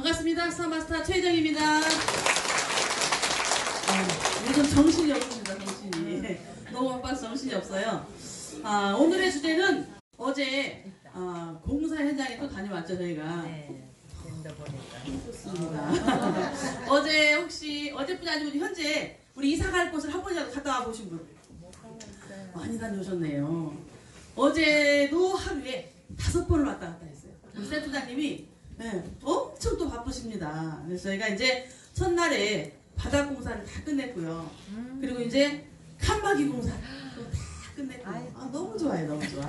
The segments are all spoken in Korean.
반갑습니다. 스타마스터 최희정입니다. 요즘 정신이 없습니다. 정신이. 너무 바빠서 정신이 없어요. 오늘의 주제는 어제 공사 현장에 또 다녀왔죠 저희가. 네. 좋습니다. 어제 혹시 어제뿐이 아니고 현재 우리 이사 갈 곳을 한 번이라도 갔다 와 보신 분? 많이 다녀오셨네요. 어제도 하루에 5번을 왔다 갔다 했어요. 우리 센터장님이 엄청 또 바쁘십니다. 그래서 저희가 이제 첫날에 바닥 공사를 다 끝냈고요. 그리고 이제 칸막이 공사를 또 다 끝냈고. 너무 좋아요, 너무 좋아.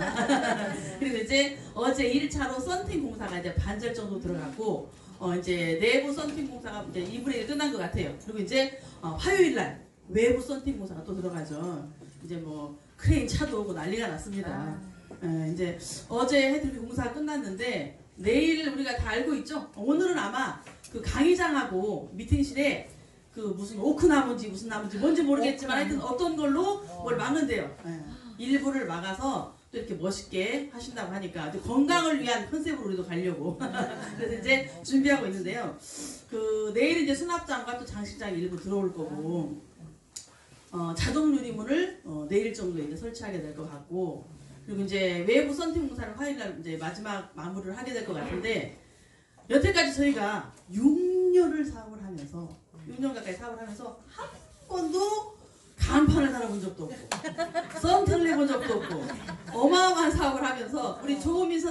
그리고 이제 어제 1차로 썬팅 공사가 이제 반절 정도 들어갔고, 이제 내부 썬팅 공사가 이제 2분의 1 끝난 것 같아요. 그리고 이제 화요일 날 외부 썬팅 공사가 또 들어가죠. 이제 뭐 크레인 차도 오고 난리가 났습니다. 이제 어제 해드릴 공사가 끝났는데 내일 우리가 다 알고 있죠? 오늘은 아마 그 강의장하고 미팅실에 그 무슨 오크나무인지 무슨 나무인지 뭔지 모르겠지만 하여튼 어떤 걸로 뭘 막는데요. 일부를 막아서 또 이렇게 멋있게 하신다고 하니까 건강을 위한 컨셉으로 우리도 가려고 그래서 이제 준비하고 있는데요. 그 내일 이제 수납장과 또 장식장이 일부 들어올 거고 자동 유리문을 내일 정도에 이제 설치하게 될 것 같고, 그리고 이제 외부 썬팅 공사를 화요일날 이제 마지막 마무리를 하게 될 것 같은데, 여태까지 저희가 6년을 사업을 하면서 6년 가까이 사업을 하면서 한 번도 간판을 달아본 적도 없고 썬팅을 해본 적도 없고 어마어마한 사업을 하면서 우리 조은민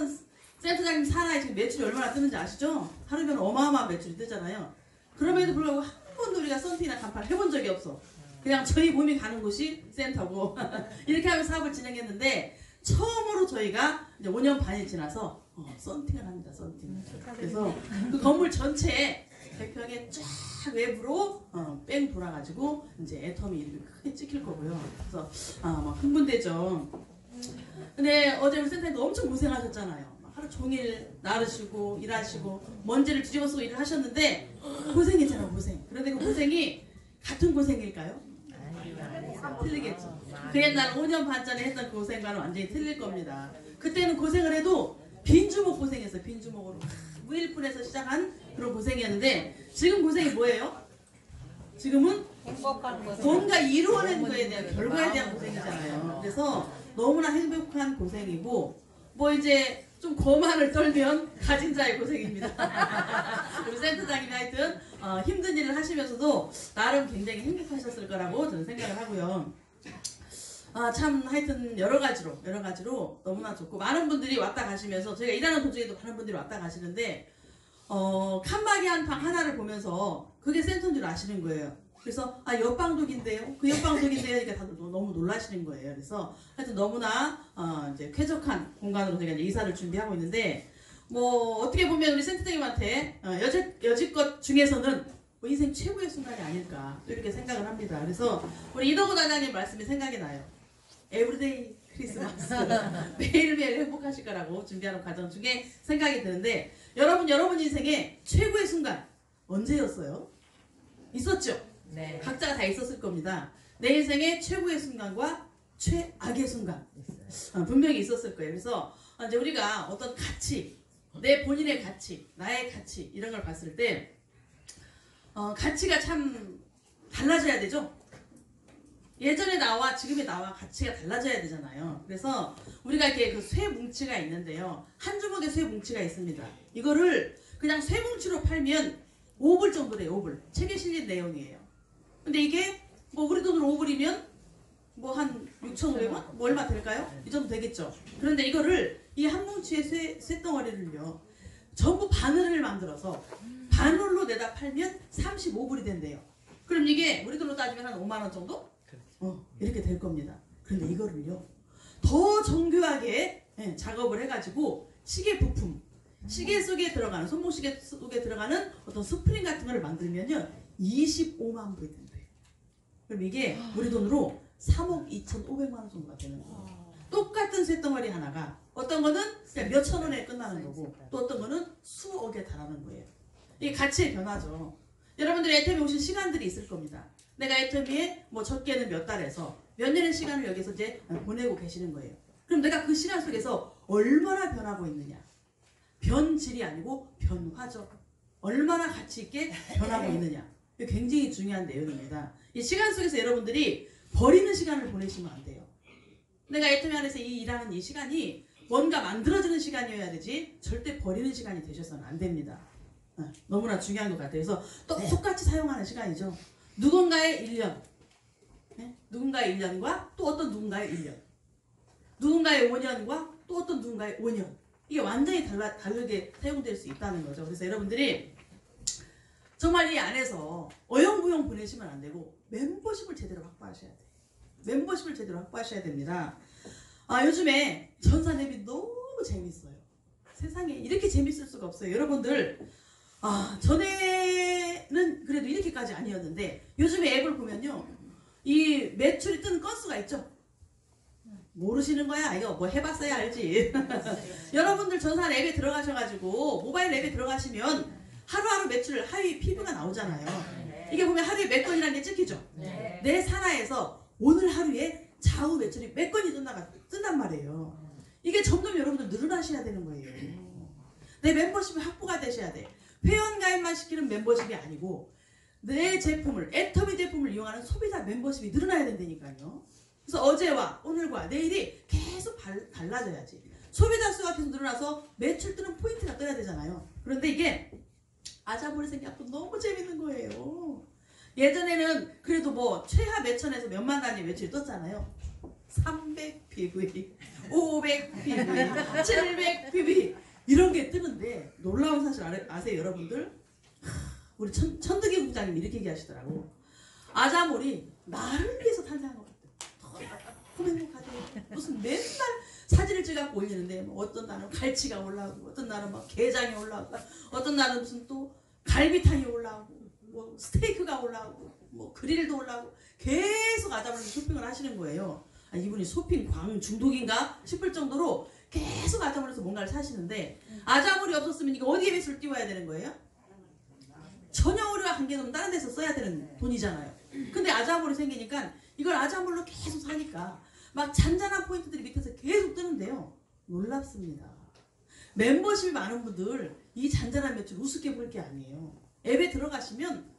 센터장님 사나이 지금 매출이 얼마나 뜨는지 아시죠? 하루면 어마어마한 매출이 뜨잖아요. 그럼에도 불구하고 한 번도 우리가 썬팅이나 간판을 해본 적이 없어. 그냥 저희 몸이 가는 곳이 센터고 이렇게 하면서 사업을 진행했는데, 처음으로 저희가 이제 5년 반이 지나서 썬팅을 합니다. 썬팅. 그래서 그 건물 전체에 100평에 쫙 외부로 뺑 돌아가지고 이제 애터미 이름이 크게 찍힐 거고요. 그래서 막 흥분되죠. 근데 어제 우리 센터님도 엄청 고생하셨잖아요. 하루 종일 나르시고 일하시고 먼지를 뒤집어 쓰고 일을 하셨는데 고생했잖아요. 고생. 그런데 그 고생이 같은 고생일까요? 틀리겠죠. 그 옛날 5년 반 전에 했던 그 고생과는 완전히 틀릴 겁니다. 그때는 고생을 해도 빈주목 고생했어요. 빈주목으로 무일푼에서 시작한 그런 고생이었는데, 지금 고생이 뭐예요? 지금은 뭔가 이루어낸 거에 대한 결과에 대한 고생이잖아요. 그래서 너무나 행복한 고생이고, 뭐 이제 좀 거만을 떨면 가진 자의 고생입니다. 우리 센터장님이 하여튼 힘든 일을 하시면서도 나름 굉장히 행복하셨을 거라고 저는 생각을 하고요. 참 하여튼 여러 가지로 너무나 좋고, 많은 분들이 왔다 가시면서 저희가 일하는 도중에도 많은 분들이 왔다 가시는데 칸막이 한 방 하나를 보면서 그게 센터인 줄 아시는 거예요. 그래서 옆방독인데요, 그 옆방독인데요, 이렇게 다들 너무 놀라시는 거예요. 그래서 하여튼 너무나 이제 쾌적한 공간으로 저희가 이제 이사를 준비하고 있는데, 뭐 어떻게 보면 우리 센터장님한테 여지껏 중에서는 뭐 인생 최고의 순간이 아닐까 또 이렇게 생각을 합니다. 그래서 우리 이덕우 단장님 말씀이 생각이 나요. 에브리데이 크리스마스. 매일매일 행복하실 거라고 준비하는 과정 중에 생각이 드는데, 여러분 인생의 최고의 순간 언제였어요? 있었죠? 네. 각자가 다 있었을 겁니다. 내 인생의 최고의 순간과 최악의 순간 분명히 있었을 거예요. 그래서 이제 우리가 어떤 가치, 내 본인의 가치, 나의 가치 이런 걸 봤을 때 가치가 참 달라져야 되죠? 예전의 나와 지금의 나와 가치가 달라져야 되잖아요. 그래서 우리가 이렇게 그 쇠 뭉치가 있는데요. 한 주먹의 쇠 뭉치가 있습니다. 이거를 그냥 쇠 뭉치로 팔면 5불 정도래요. 5불. 책에 실린 내용이에요. 근데 이게 뭐 우리 돈으로 5불이면 뭐 한 6,500원? 뭐 얼마 될까요? 이 정도 되겠죠. 그런데 이거를 이 한 뭉치의 쇠덩어리를요, 전부 바늘을 만들어서 바늘로 내다 팔면 35불이 된대요. 그럼 이게 우리 돈으로 따지면 한 5만 원 정도? 이렇게 될 겁니다. 그런데 이거를요 더 정교하게 작업을 해가지고 시계 부품, 시계 속에 들어가는, 손목시계 속에 들어가는 어떤 스프링 같은 걸 만들면요 25만 불이 된대요. 그럼 이게 우리 돈으로 3억 2,500만 원 정도가 되는 거예요. 똑같은 쇳덩어리 하나가 어떤 거는 그냥 몇천 원에 끝나는 거고, 또 어떤 거는 수억에 달하는 거예요. 이게 가치의 변화죠. 여러분들이 애터미에 오신 시간들이 있을 겁니다. 내가 애터미에 뭐 적게는 몇 달에서 몇 년의 시간을 여기서 이제 보내고 계시는 거예요. 그럼 내가 그 시간 속에서 얼마나 변하고 있느냐. 변질이 아니고 변화죠. 얼마나 가치 있게 변하고 있느냐. 이게 굉장히 중요한 내용입니다. 이 시간 속에서 여러분들이 버리는 시간을 보내시면 안 돼요. 내가 애터미 안에서 일하는 이 시간이 뭔가 만들어지는 시간이어야 되지 절대 버리는 시간이 되셔서는 안 됩니다. 너무나 중요한 것 같아요. 그래서 똑같이 사용하는 시간이죠. 누군가의 1년, 누군가의 1년과 또 어떤 누군가의 1년, 누군가의 5년과 또 어떤 누군가의 5년. 이게 완전히 다르게 사용될 수 있다는 거죠. 그래서 여러분들이 정말 이 안에서 어영부영 보내시면 안 되고 멤버십을 제대로 확보하셔야 돼요. 멤버십을 제대로 확보하셔야 됩니다. 요즘에 전산앱이 너무 재밌어요. 세상에 이렇게 재밌을 수가 없어요. 여러분들 전에는 그래도 이렇게까지 아니었는데 요즘에 앱을 보면요. 이 매출이 뜨는 건수가 있죠. 모르시는 거야? 이거 뭐 해봤어야 알지. 여러분들 전산 앱에 들어가셔가지고 모바일 앱에 들어가시면 하루하루 매출 하위 PB가 나오잖아요. 이게 보면 하루에 몇 건이라는 게 찍히죠. 내 산하에서 오늘 하루에 좌우 매출이 몇 건이 뜬단 말이에요. 이게 점점 여러분들 늘어나셔야 되는 거예요. 내 멤버십이 확보가 되셔야 돼. 회원가입만 시키는 멤버십이 아니고 내 제품을, 애터미 제품을 이용하는 소비자 멤버십이 늘어나야 된다니까요. 그래서 어제와 오늘과 내일이 계속 달라져야지. 소비자 수가 계속 늘어나서 매출 뜨는 포인트가 떠야 되잖아요. 그런데 이게 아자몰이 생겨서 너무 재밌는 거예요. 예전에는 그래도 뭐 최하 매천에서 몇만 단위 매출이 떴잖아요. 300 PV, 500 PV, 700 PV 이런 게 뜨는데 놀라운 사실 아세요 여러분들? 우리 천득이 국장님이 이렇게 얘기하시더라고. 아자몰이 나를 위해서 탄생한 것 같아요. 너무 행복하죠. 무슨 맨날 사진을 찍어갖고 올리는데 뭐 어떤 날은 갈치가 올라오고 어떤 날은 막 게장이 올라오고 어떤 날은 무슨 또 갈비탕이 올라오고 뭐 스테이크가 올라오고 뭐 그릴도 올라오고 계속 아자몰이 쇼핑을 하시는 거예요. 이분이 쇼핑 광 중독인가 싶을 정도로 계속 아자몰에서 뭔가를 사시는데 아자몰이 없었으면 이거 어디에 매수를 띄워야 되는 거예요? 전혀 우리가 관계는 다른 데서 써야 되는 돈이잖아요. 근데 아자몰이 생기니까 이걸 아자몰로 계속 사니까 막 잔잔한 포인트들이 밑에서 계속 뜨는데요. 놀랍습니다. 멤버십이 많은 분들 이 잔잔한 매출 우습게 볼 게 아니에요. 앱에 들어가시면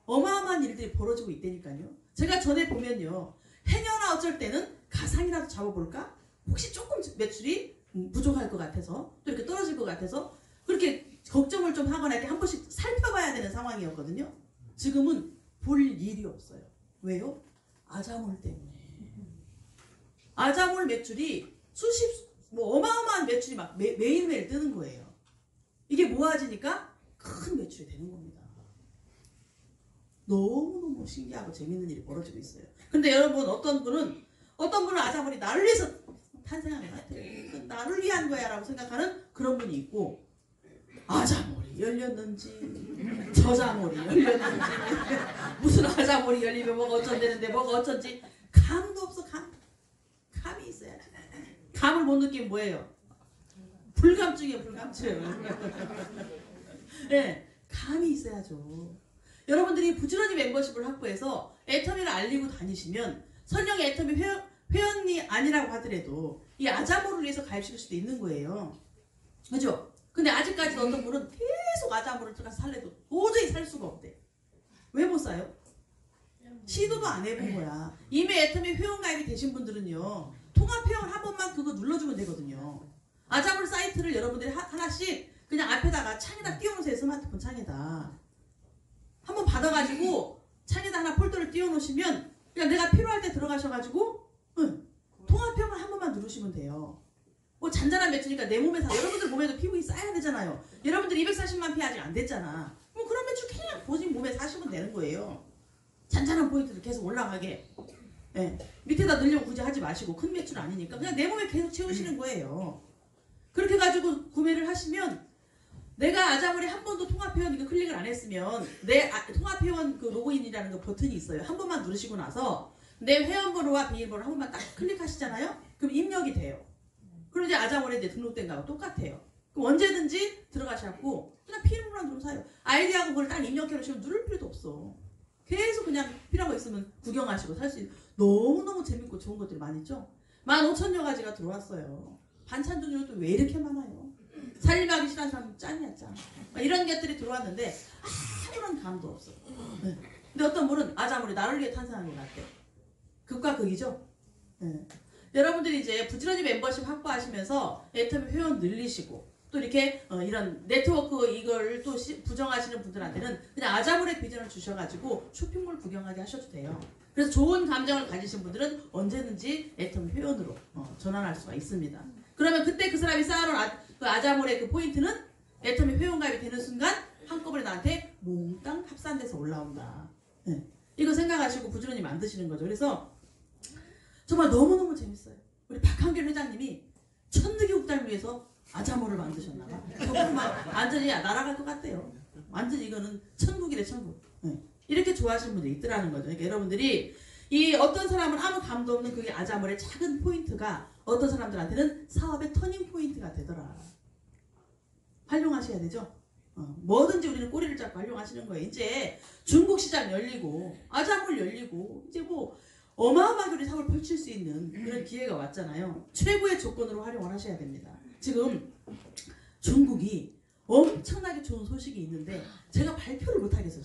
어마어마한 일들이 벌어지고 있다니까요. 제가 전에 보면요. 행여나 어쩔 때는 가상이라도 잡아볼까? 혹시 조금 매출이 부족할 것 같아서 또 이렇게 떨어질 것 같아서 그렇게 걱정을 좀 하거나 이렇게 한 번씩 살펴봐야 되는 상황이었거든요. 지금은 볼 일이 없어요. 왜요? 아자몰 때문에. 아자몰 매출이 어마어마한 매출이 막 매일매일 뜨는 거예요. 이게 모아지니까 큰 매출이 되는 겁니다. 너무너무 신기하고 재밌는 일이 벌어지고 있어요. 근데 여러분 어떤 분은 아자몰이 나를 위해서 탄생한 것 같아요. 나를 위한 거야 라고 생각하는 그런 분이 있고 아자몰이 열렸는지 저자몰이 열렸는지 무슨 아자몰이 열리면 뭐가 어쩐다는데 뭐가 어쩐지 감도 없어. 감이 있어야지. 감을 못 느끼면 뭐예요? 불감증이에요. 불감증. 네, 감이 있어야죠. 여러분들이 부지런히 멤버십을 확보해서 애터미를 알리고 다니시면 설령 애터미 회원이 아니라고 하더라도 이 아자몰을 위해서 가입시킬 수도 있는 거예요. 그죠? 근데 아직까지도 어떤 분은 계속 아자몰을 들어가서 살래도 도저히 살 수가 없대. 왜 못 사요? 시도도 안 해본 거야. 이미 애터미 회원가입이 되신 분들은요. 통합회원 한 번만 그거 눌러주면 되거든요. 아자몰 사이트를 여러분들이 하나씩 그냥 앞에다가 창에다 띄워놓으세요. 스마트폰 창에다. 한번 받아가지고 창에다 하나 폴더를 띄워놓으시면 그냥 내가 필요할 때 들어가셔가지고 통합회원 한 번만 누르시면 돼요. 뭐 잔잔한 매출이니까 내 몸에 여러분들 몸에도 PV 쌓여야 되잖아요. 여러분들 240만 피 아직 안 됐잖아. 그럼 그런 매출 그냥 본인 몸에 사시면 되는 거예요. 잔잔한 포인트를 계속 올라가게. 네. 밑에다 넣으려고 굳이 하지 마시고 큰 매출 아니니까 그냥 내 몸에 계속 채우시는 거예요. 그렇게 가지고 구매를 하시면 내가 아자몰에 한 번도 통합회원 이거 클릭을 안 했으면 내 통합회원 그 로그인이라는 그 버튼이 있어요. 한 번만 누르시고 나서 내 회원번호와 비밀번호 한 번만 딱 클릭하시잖아요. 그럼 입력이 돼요. 그럼 이제 아자몰에 이제 등록된 거하고 똑같아요. 그럼 언제든지 들어가셔갖고 그냥 필요한 좀 사요. 아이디하고 그걸 딱 입력해 놓으시면 누를 필요도 없어. 계속 그냥 필요한 거 있으면 구경하시고 살 수 있는 너무너무 재밌고 좋은 것들이 많이 있죠. 15,000여 가지가 들어왔어요. 반찬 종류는 또 왜 이렇게 많아요? 살림하기 싫어하는 사람은 짱이야 짱. 이런 것들이 들어왔는데 아무런 감도 없어. 네. 근데 어떤 분은 아자물이 나를 위해 탄생한 것 같대. 극과 극이죠. 네. 여러분들이 이제 부지런히 멤버십 확보하시면서 애터미 회원 늘리시고 또 이렇게 이런 네트워크 이걸 또 부정하시는 분들한테는 그냥 아자물의 비전을 주셔가지고 쇼핑몰 구경하게 하셔도 돼요. 그래서 좋은 감정을 가지신 분들은 언제든지 애터미 회원으로 전환할 수가 있습니다. 그러면 그때 그 사람이 쌓아놓은 그 아자물의 그 포인트는 애터미 회원가입이 되는 순간 한꺼번에 나한테 몽땅 합산돼서 올라온다. 네. 이거 생각하시고 부지런히 만드시는 거죠. 그래서 정말 너무너무 재밌어요. 우리 박한길 회장님이 천득이국단을 위해서 아자모를 만드셨나봐. 저분은 막 완전히 날아갈 것 같대요. 완전히 이거는 천국이래 천국. 네. 이렇게 좋아하시는 분들이 있더라는 거죠. 그러니까 여러분들이 이 어떤 사람은 아무 감도 없는 그게 아자모의 작은 포인트가 어떤 사람들한테는 사업의 터닝 포인트가 되더라. 활용하셔야 되죠. 뭐든지 우리는 꼬리를 잡고 활용하시는 거예요. 이제 중국 시장 열리고 아자몰 열리고 이제 뭐 어마어마하게 우리 사업을 펼칠 수 있는 그런 기회가 왔잖아요. 최고의 조건으로 활용을 하셔야 됩니다. 지금 중국이 엄청나게 좋은 소식이 있는데 제가 발표를 못하겠어요.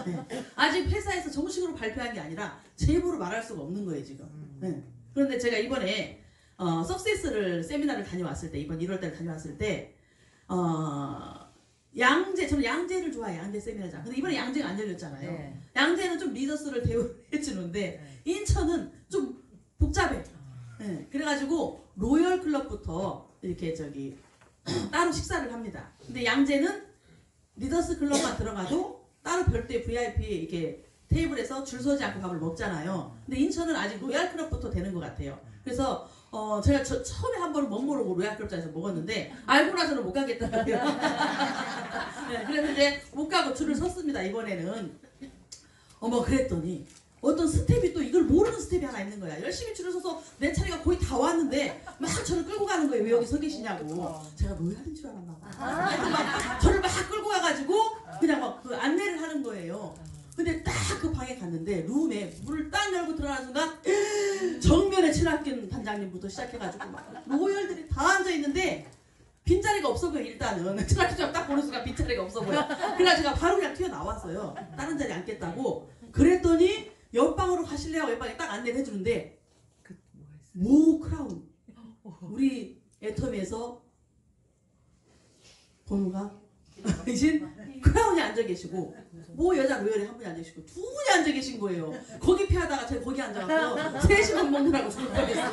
네. 아직 회사에서 정식으로 발표한 게 아니라 제 입으로 말할 수가 없는 거예요 지금. 네. 그런데 제가 이번에 석세스를 세미나를 다녀왔을 때 이번 1월달에 다녀왔을 때 양재, 저는 양재를 좋아해요. 양재 세미나장. 근데 이번에 양재가 안 열렸잖아요. 네. 양재는 좀 리더스를 대우해주는데 네. 인천은 좀 복잡해. 네. 그래가지고 로열 클럽부터 이렇게 따로 식사를 합니다. 근데 양재는 리더스 클럽만 들어가도 따로 별도의 VIP 이렇게 테이블에서 줄 서지 않고 밥을 먹잖아요. 근데 인천은 아직 로얄 클럽부터 되는 것 같아요. 그래서 제가 처음에 한 번은 못 모르고 로얄 클럽장에서 먹었는데 알고 나서는 못 가겠더라고요. 네, 그래서 이제 못 가고 줄을 섰습니다. 이번에는 그랬더니 어떤 스텝이 또 이걸 모르는 스텝이 하나 있는 거야. 열심히 줄을 서서 내 차례가 거의 다 왔는데 막 저를 끌고 가는 거예요. 왜 여기 서 계시냐고. 제가 로얄인 줄 알았나 봐. 저를 막 끌고 가가지고 그냥 막 그 안내를 하는 거예요. 근데 딱 그 방에 갔는데 룸에 문을 딱 열고 들어가는 순간 정면에 친학균 반장님부터 시작해가지고 막 로열들이 다 앉아있는데 빈자리가 없어 보여. 일단은 친학균 딱 보는 순간 빈자리가 없어 보여. 그래서 제가 바로 그냥 튀어나왔어요. 다른 자리 앉겠다고. 그랬더니 옆방으로 가실래요? 옆방에 딱 안내를 해주는데 모 크라운 우리 애터미에서 번호가 이제 크라운이 앉아 계시고 모 여자 로열이 한 분이 앉아 계시고 두 분이 앉아 계신 거예요. 거기 피하다가 제가 거기 앉아갖고 셋이 밥 먹느라고 죽을 뻔했어요.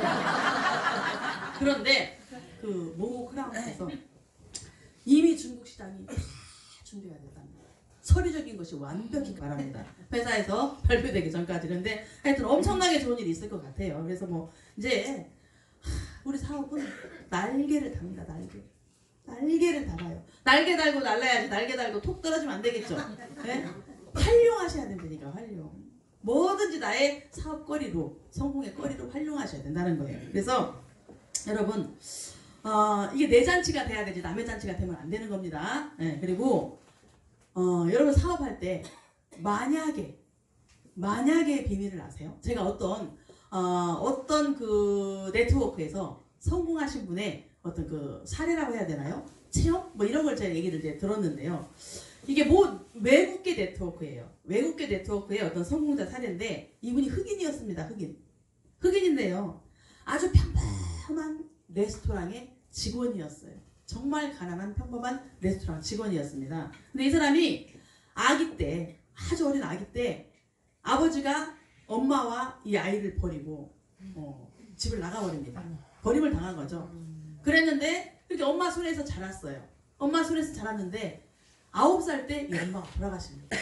그런데 그 모 크라운에서 이미 중국 시장이 다 준비가 됐답니다. 서류적인 것이 완벽히 바랍니다. 회사에서 발표되기 전까지. 그런데 하여튼 엄청나게 좋은 일이 있을 것 같아요. 그래서 뭐 이제 우리 사업은 날개를 답니다. 날개를 달아요. 날개 달고 날라야지. 날개 달고 톡 떨어지면 안 되겠죠. 네? 활용하셔야 된다니까. 활용. 뭐든지 나의 사업거리로 성공의 거리로 활용하셔야 된다는 거예요. 그래서 여러분 이게 내 잔치가 돼야 되지 남의 잔치가 되면 안 되는 겁니다. 네, 그리고 여러분 사업할 때 만약에 비밀을 아세요? 제가 어떤 그 네트워크에서 성공하신 분의 어떤 그 사례라고 해야 되나요? 체험? 뭐 이런 걸 제가 얘기를 이제 들었는데요. 이게 뭐 외국계 네트워크예요. 외국계 네트워크의 어떤 성공자 사례인데 이분이 흑인이었습니다. 흑인인데요. 아주 평범한 레스토랑의 직원이었어요. 정말 가난한 평범한 레스토랑 직원이었습니다. 근데 이 사람이 아기 때, 아주 어린 아기 때 아버지가 엄마와 이 아이를 버리고 집을 나가버립니다. 버림을 당한 거죠. 그랬는데 그렇게 엄마 손에서 자랐어요. 엄마 손에서 자랐는데 9살 때 이 엄마가 돌아가십니다.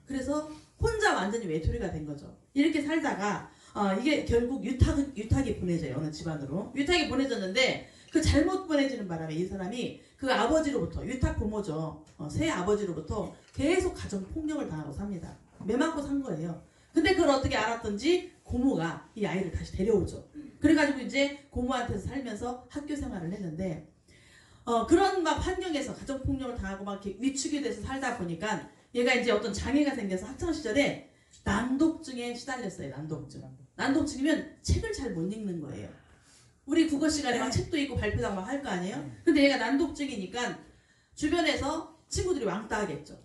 그래서 혼자 완전히 외톨이가 된 거죠. 이렇게 살다가 이게 결국 유탁이 보내져요. 어느 집안으로. 유탁이 보내졌는데 그 잘못 보내지는 바람에 이 사람이 그 아버지로부터 유탁 부모죠. 새 아버지로부터 계속 가정폭력을 당하고 삽니다. 매 맞고 산 거예요. 근데 그걸 어떻게 알았던지 고모가 이 아이를 다시 데려오죠. 그래가지고 이제 고모한테서 살면서 학교 생활을 했는데 그런 막 환경에서 가정폭력을 당하고 막 이렇게 위축이 돼서 살다 보니까 얘가 이제 어떤 장애가 생겨서 학창시절에 난독증에 시달렸어요. 난독증이면 책을 잘 못 읽는 거예요. 우리 국어 시간에 막 책도 읽고 발표도 하고 막 할 거 아니에요? 근데 얘가 난독증이니까 주변에서 친구들이 왕따 하겠죠.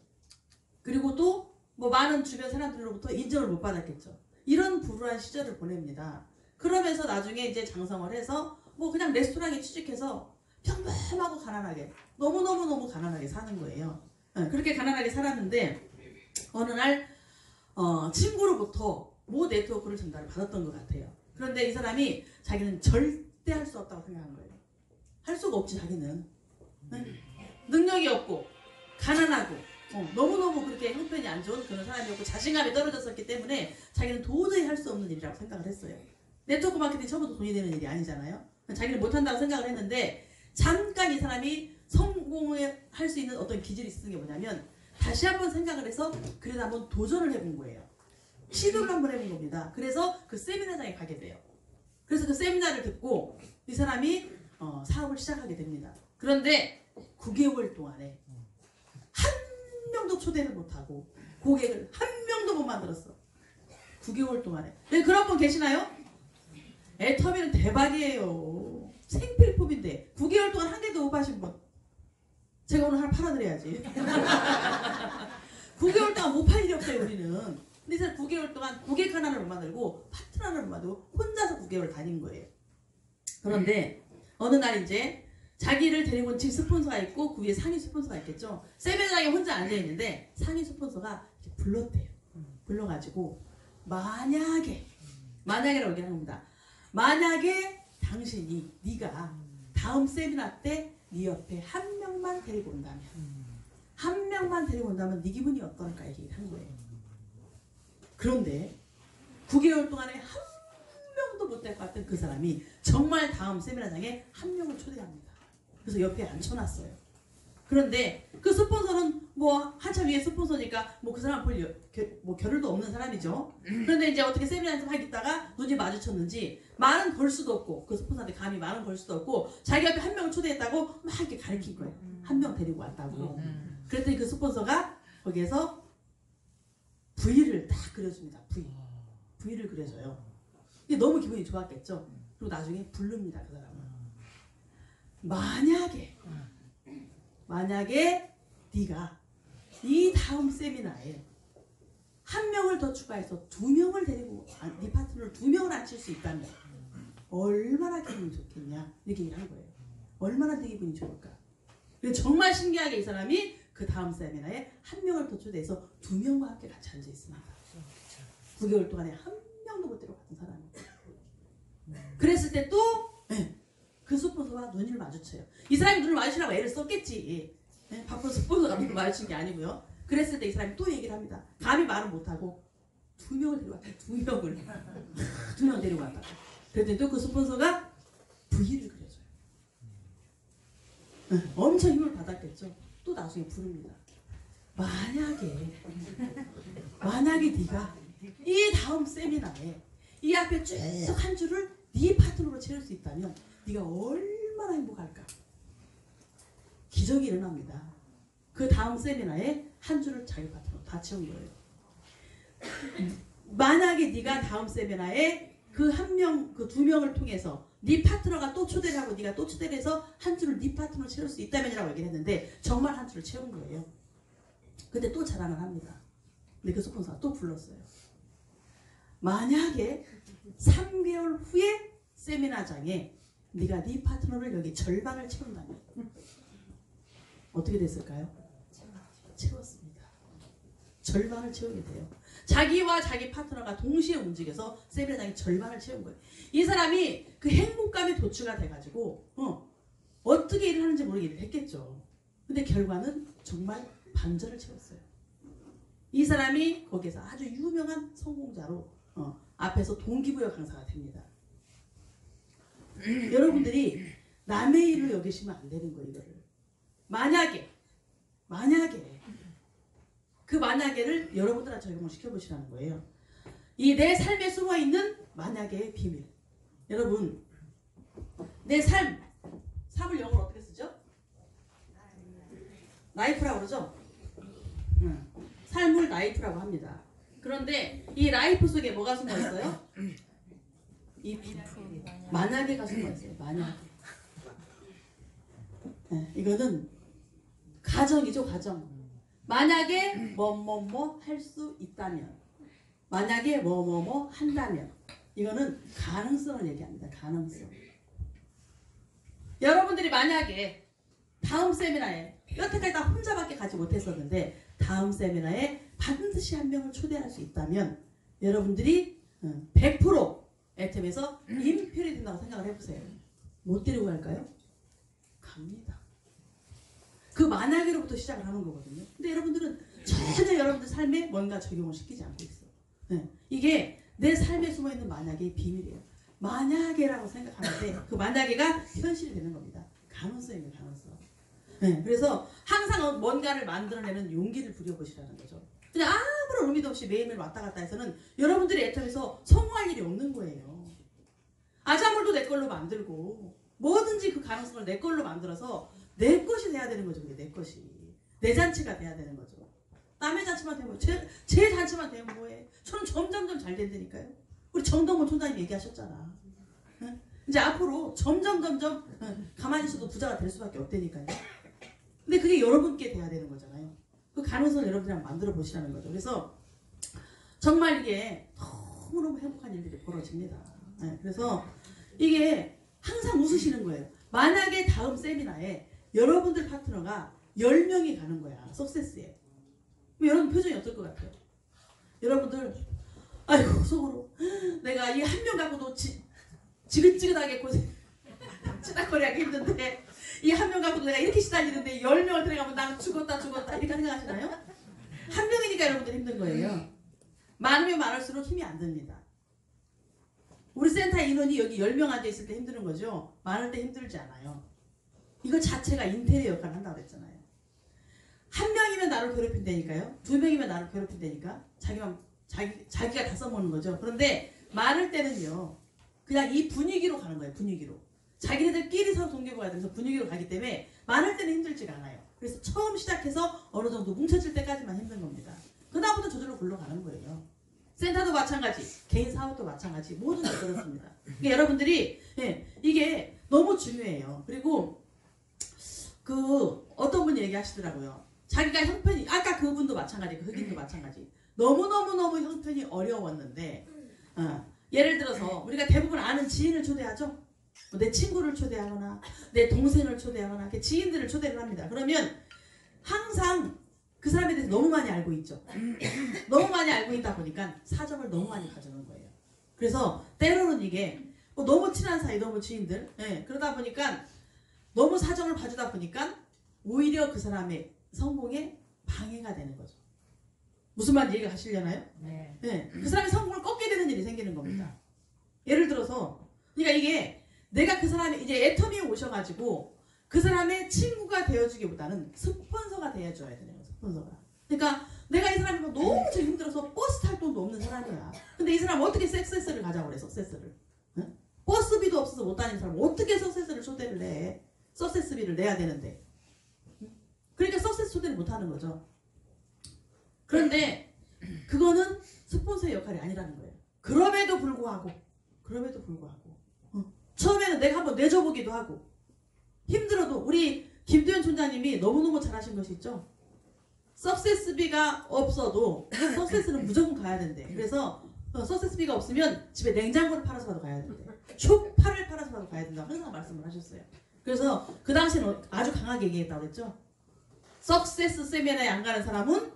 그리고 또 뭐 많은 주변 사람들로부터 인정을 못 받았겠죠. 이런 불우한 시절을 보냅니다. 그러면서 나중에 이제 장성을 해서 뭐 그냥 레스토랑에 취직해서 평범하고 가난하게 너무너무 가난하게 사는 거예요. 그렇게 가난하게 살았는데 어느 날 친구로부터 모 네트워크를 전달을 받았던 것 같아요. 그런데 이 사람이 자기는 절대 할 수 없다고 생각한 거예요. 할 수가 없지 자기는. 능력이 없고 가난하고 너무너무 그렇게 형편이 안 좋은 그런 사람이었고 자신감이 떨어졌었기 때문에 자기는 도저히 할 수 없는 일이라고 생각을 했어요. 네트워크 마케팅 처음부터 돈이 되는 일이 아니잖아요. 자기는 못한다고 생각을 했는데 잠깐 이 사람이 성공을 할 수 있는 어떤 기질이 있는 게 뭐냐면 다시 한번 생각을 해서 그래도 한번 도전을 해본 거예요. 시도를 한번 해본 겁니다. 그래서 그 세미나장에 가게 돼요. 그래서 그 세미나를 듣고 이 사람이 사업을 시작하게 됩니다. 그런데 9개월 동안에 한 명도 초대를 못하고 고객을 한 명도 못 만들었어. 9개월 동안에. 네, 그런 분 계시나요? 애터미는 대박이에요. 생필품인데 9개월 동안 한 개도 못 파신 분. 제가 오늘 하나 팔아드려야지. 9개월 동안 못 팔 일이 없어요 우리는. 근데 이 사람 9개월 동안 고객 하나를 못 만들고 파트너 하나를 못 만들고 혼자서 9개월 다닌 거예요. 그런데 어느 날 이제 자기를 데리고 온 집 스폰서가 있고 그 위에 상위 스폰서가 있겠죠. 세미나장에 혼자 앉아있는데 상위 스폰서가 이렇게 불렀대요. 불러가지고 만약에라고 얘기하는 겁니다. 만약에 당신이 네가 다음 세미나 때 네 옆에 한 명만 데리고 온다면 네 기분이 어떨까 얘기를 한 거예요. 그런데 9개월 동안에 한 명도 못 데리고 왔던 그 사람이 정말 다음 세미나장에 한 명을 초대합니다. 그래서 옆에 앉혀놨어요. 그런데 그 스폰서는 뭐 한참 위에 스폰서니까 뭐 그 사람 볼 겨를도 없는 사람이죠. 그런데 이제 어떻게 세미나에서 하겠다가 눈이 마주쳤는지 말은 걸 수도 없고 그 스폰서한테 감히 말은 걸 수도 없고 자기 옆에 한 명을 초대했다고 막 이렇게 가르친 거예요. 한 명 데리고 왔다고. 그랬더니 그 스폰서가 거기에서 V를 딱 그려줍니다. V를 그려줘요. 이게 너무 기분이 좋았겠죠. 그리고 나중에 부릅니다. 그 사람은. 만약에 네가 이 다음 세미나에 한 명을 더 추가해서 2명을 데리고 네 파트너를 2명을 앉힐 수 있다면 얼마나 기분이 좋겠냐 이렇게 얘기한 거예요. 얼마나 네 기분이 좋을까. 그래서 정말 신기하게 이 사람이 그 다음 세미나에 한 명을 더 초대해서 2명과 함께 같이 앉아 있습니다. 9개월 동안에 한 명도 못 데려갔던 사람이. 그랬을 때 또 그 스폰서와 눈을 마주쳐요. 이 사람이 눈을 마주치라고 애를 썼겠지. 바쁜 스폰서가 눈을 마주친 게 아니고요. 그랬을 때 이 사람이 또 얘기를 합니다. 감히 말은 못하고 2명을 데려갔다. 2명 데려갔다. 그랬더니 또 그 스폰서가 V를 그려줘요. 엄청 힘을 받았겠죠. 또 나중에 부릅니다. 만약에 네가 이 다음 세미나에 이 앞에 쭉 한 줄을 네 파트너로 채울 수 있다면 네가 얼마나 행복할까. 기적이 일어납니다. 그 다음 세미나에 한 줄을 자기 파트너로 다 채운 거예요. 만약에 네가 다음 세미나에 그 2명을 통해서 네 파트너가 또 초대를 하고 네가 또 초대를 해서 한 줄을 네 파트너로 채울 수 있다면이라고 얘기를 했는데 정말 한 줄을 채운 거예요. 근데 또 자랑을 합니다. 근데 그 스폰서가 또 불렀어요. 만약에 3개월 후에 세미나장에 네가 네 파트너를 여기 절반을 채운다면 어떻게 됐을까요? 채웠습니다. 절반을 채우게 돼요. 자기와 자기 파트너가 동시에 움직여서 세미나장의 절반을 채운 거예요. 이 사람이 그 행복감에 도취가 돼가지고 어떻게 일을 하는지 모르게 일을 했겠죠. 근데 결과는 정말 반절을 채웠어요. 이 사람이 거기서 아주 유명한 성공자로 앞에서 동기부여 강사가 됩니다. 여러분들이 남의 일을 여기시면 안 되는 거예요. 이거를 만약에 그 만약에를 여러분들한테 적용을 시켜보시라는 거예요. 이 내 삶에 숨어있는 만약의 비밀. 여러분 내 삶을 영어로 어떻게 쓰죠? 라이프라고 그러죠? 삶을 라이프라고 합니다. 그런데 이 라이프 속에 뭐가 숨어있어요? if 만약에 가수가 있어요. 만약에. 네, 이거는 가정이죠, 가정. 만약에 뭐뭐뭐 할 수 있다면, 만약에 뭐뭐뭐 한다면, 이거는 가능성을 얘기합니다. 가능성. 여러분들이 만약에 다음 세미나에 여태까지 다 혼자밖에 가지 못했었는데 다음 세미나에 반드시 한 명을 초대할 수 있다면 여러분들이 100% 애템에서 인필이 된다고 생각을 해보세요. 못 데리고 갈까요? 갑니다. 그 만약에로부터 시작을 하는 거거든요. 근데 여러분들은 전혀 여러분들 삶에 뭔가 적용을 시키지 않고 있어요. 네. 이게 내 삶에 숨어있는 만약의 비밀이에요. 만약에라고 생각하는데 그 만약에가 현실이 되는 겁니다. 가능성이에요. 가능성. 네. 그래서 항상 뭔가를 만들어내는 용기를 부려보시라는 거죠. 그냥 아무런 의미도 없이 매일매일 왔다 갔다 해서는 여러분들의 애텀에서 성공할 일이 없는 거예요. 아자물도 내 걸로 만들고 뭐든지 그 가능성을 내 걸로 만들어서 내 것이 돼야 되는 거죠. 그게 내 것이. 내 잔치가 돼야 되는 거죠. 남의 잔치만 되면 제 잔치만 되면 뭐해. 저는 점점점 잘 된다니까요. 우리 정동원 총장님 얘기하셨잖아. 응? 이제 앞으로 점점 가만히 있어도 부자가 될 수밖에 없다니까요. 근데 그게 여러분께 돼야 되는 거잖아요. 그 가능성을 여러분들이 만들어 보시라는 거죠. 그래서 정말 이게 너무너무 행복한 일들이 벌어집니다. 네, 그래서 이게 항상 웃으시는 거예요. 만약에 다음 세미나에 여러분들 파트너가 10명이 가는 거야. 석세스에. 여러분 표정이 어떨 것 같아요? 여러분들 아이고 속으로 내가 이 한 명 갖고도 지긋지긋하게 고생 치닥거리하기 힘든데 이 한 명 갖고도 내가 이렇게 시달리는데 10명을 들어가면 나는 죽었다 이렇게 생각하시나요? 한 명이니까 여러분들 힘든 거예요. 많으면 많을수록 힘이 안 듭니다. 우리 센터 인원이 여기 10명 앉아있을 때 힘드는 거죠. 많을 때 힘들지 않아요. 이거 자체가 인테리어 역할을 한다고 그랬잖아요. 한 명이면 나를 괴롭힌다니까요. 2명이면 나를 괴롭힌다니까. 자기가 다 써먹는 거죠. 그런데 많을 때는요. 그냥 이 분위기로 가는 거예요. 분위기로. 자기네들끼리 서로 동기부여가 되면서 분위기로 가기 때문에 많을 때는 힘들지가 않아요. 그래서 처음 시작해서 어느 정도 뭉쳐질 때까지만 힘든 겁니다. 그다음부터 저절로 굴러가는 거예요. 센터도 마찬가지, 개인 사업도 마찬가지, 모든 게 그렇습니다. 그러니까 여러분들이 이게 너무 중요해요. 그리고 어떤 분이 얘기하시더라고요. 자기가 형편이 아까 그분도 마찬가지, 그 흑인도 마찬가지. 너무 형편이 어려웠는데 예를 들어서 우리가 대부분 아는 지인을 초대하죠. 내 친구를 초대하거나 내 동생을 초대하거나 지인들을 초대를 합니다. 그러면 항상 그 사람에 대해서 너무 많이 알고 있죠. 너무 많이 알고 있다 보니까 사정을 너무 많이 가져오는 거예요. 그래서 때로는 이게 너무 친한 사이, 너무 지인들 그러다 보니까 너무 사정을 봐주다 보니까 오히려 그 사람의 성공에 방해가 되는 거죠. 무슨 말인지 이해가 가시려나요? 네. 그 사람의 성공을 꺾게 되는 일이 생기는 겁니다. 예를 들어서 그러니까 이게 내가 그 사람이 이제 애터미에 오셔가지고 그 사람의 친구가 되어주기보다는 스폰서가 되어줘야 되는 거예요. 스폰서가. 그러니까 내가 이 사람이 너무 힘들어서 버스 탈 돈도 없는 사람이야. 근데 이 사람 어떻게 석세스를 가자고 그래. 석세스를. 응? 버스비도 없어서 못 다니는 사람 어떻게 석세스를 초대를 내. 석세스비를 내야 되는데. 그러니까 석세스 초대를 못하는 거죠. 그런데 그거는 스폰서의 역할이 아니라는 거예요. 그럼에도 불구하고 처음에는 내가 한번 내줘보기도 하고 힘들어도 우리 김도현 총장님이 너무너무 잘하신 것이 있죠. 석세스비가 없어도 석세스는 무조건 가야 된대. 그래서 석세스비가 없으면 집에 냉장고를 팔아서라도 가야 된대. 쇼파를 팔아서라도 가야 된다고 항상 말씀을 하셨어요. 그래서 그 당시에는 아주 강하게 얘기했다고 그랬죠. 석세스 세미나에 안 가는 사람은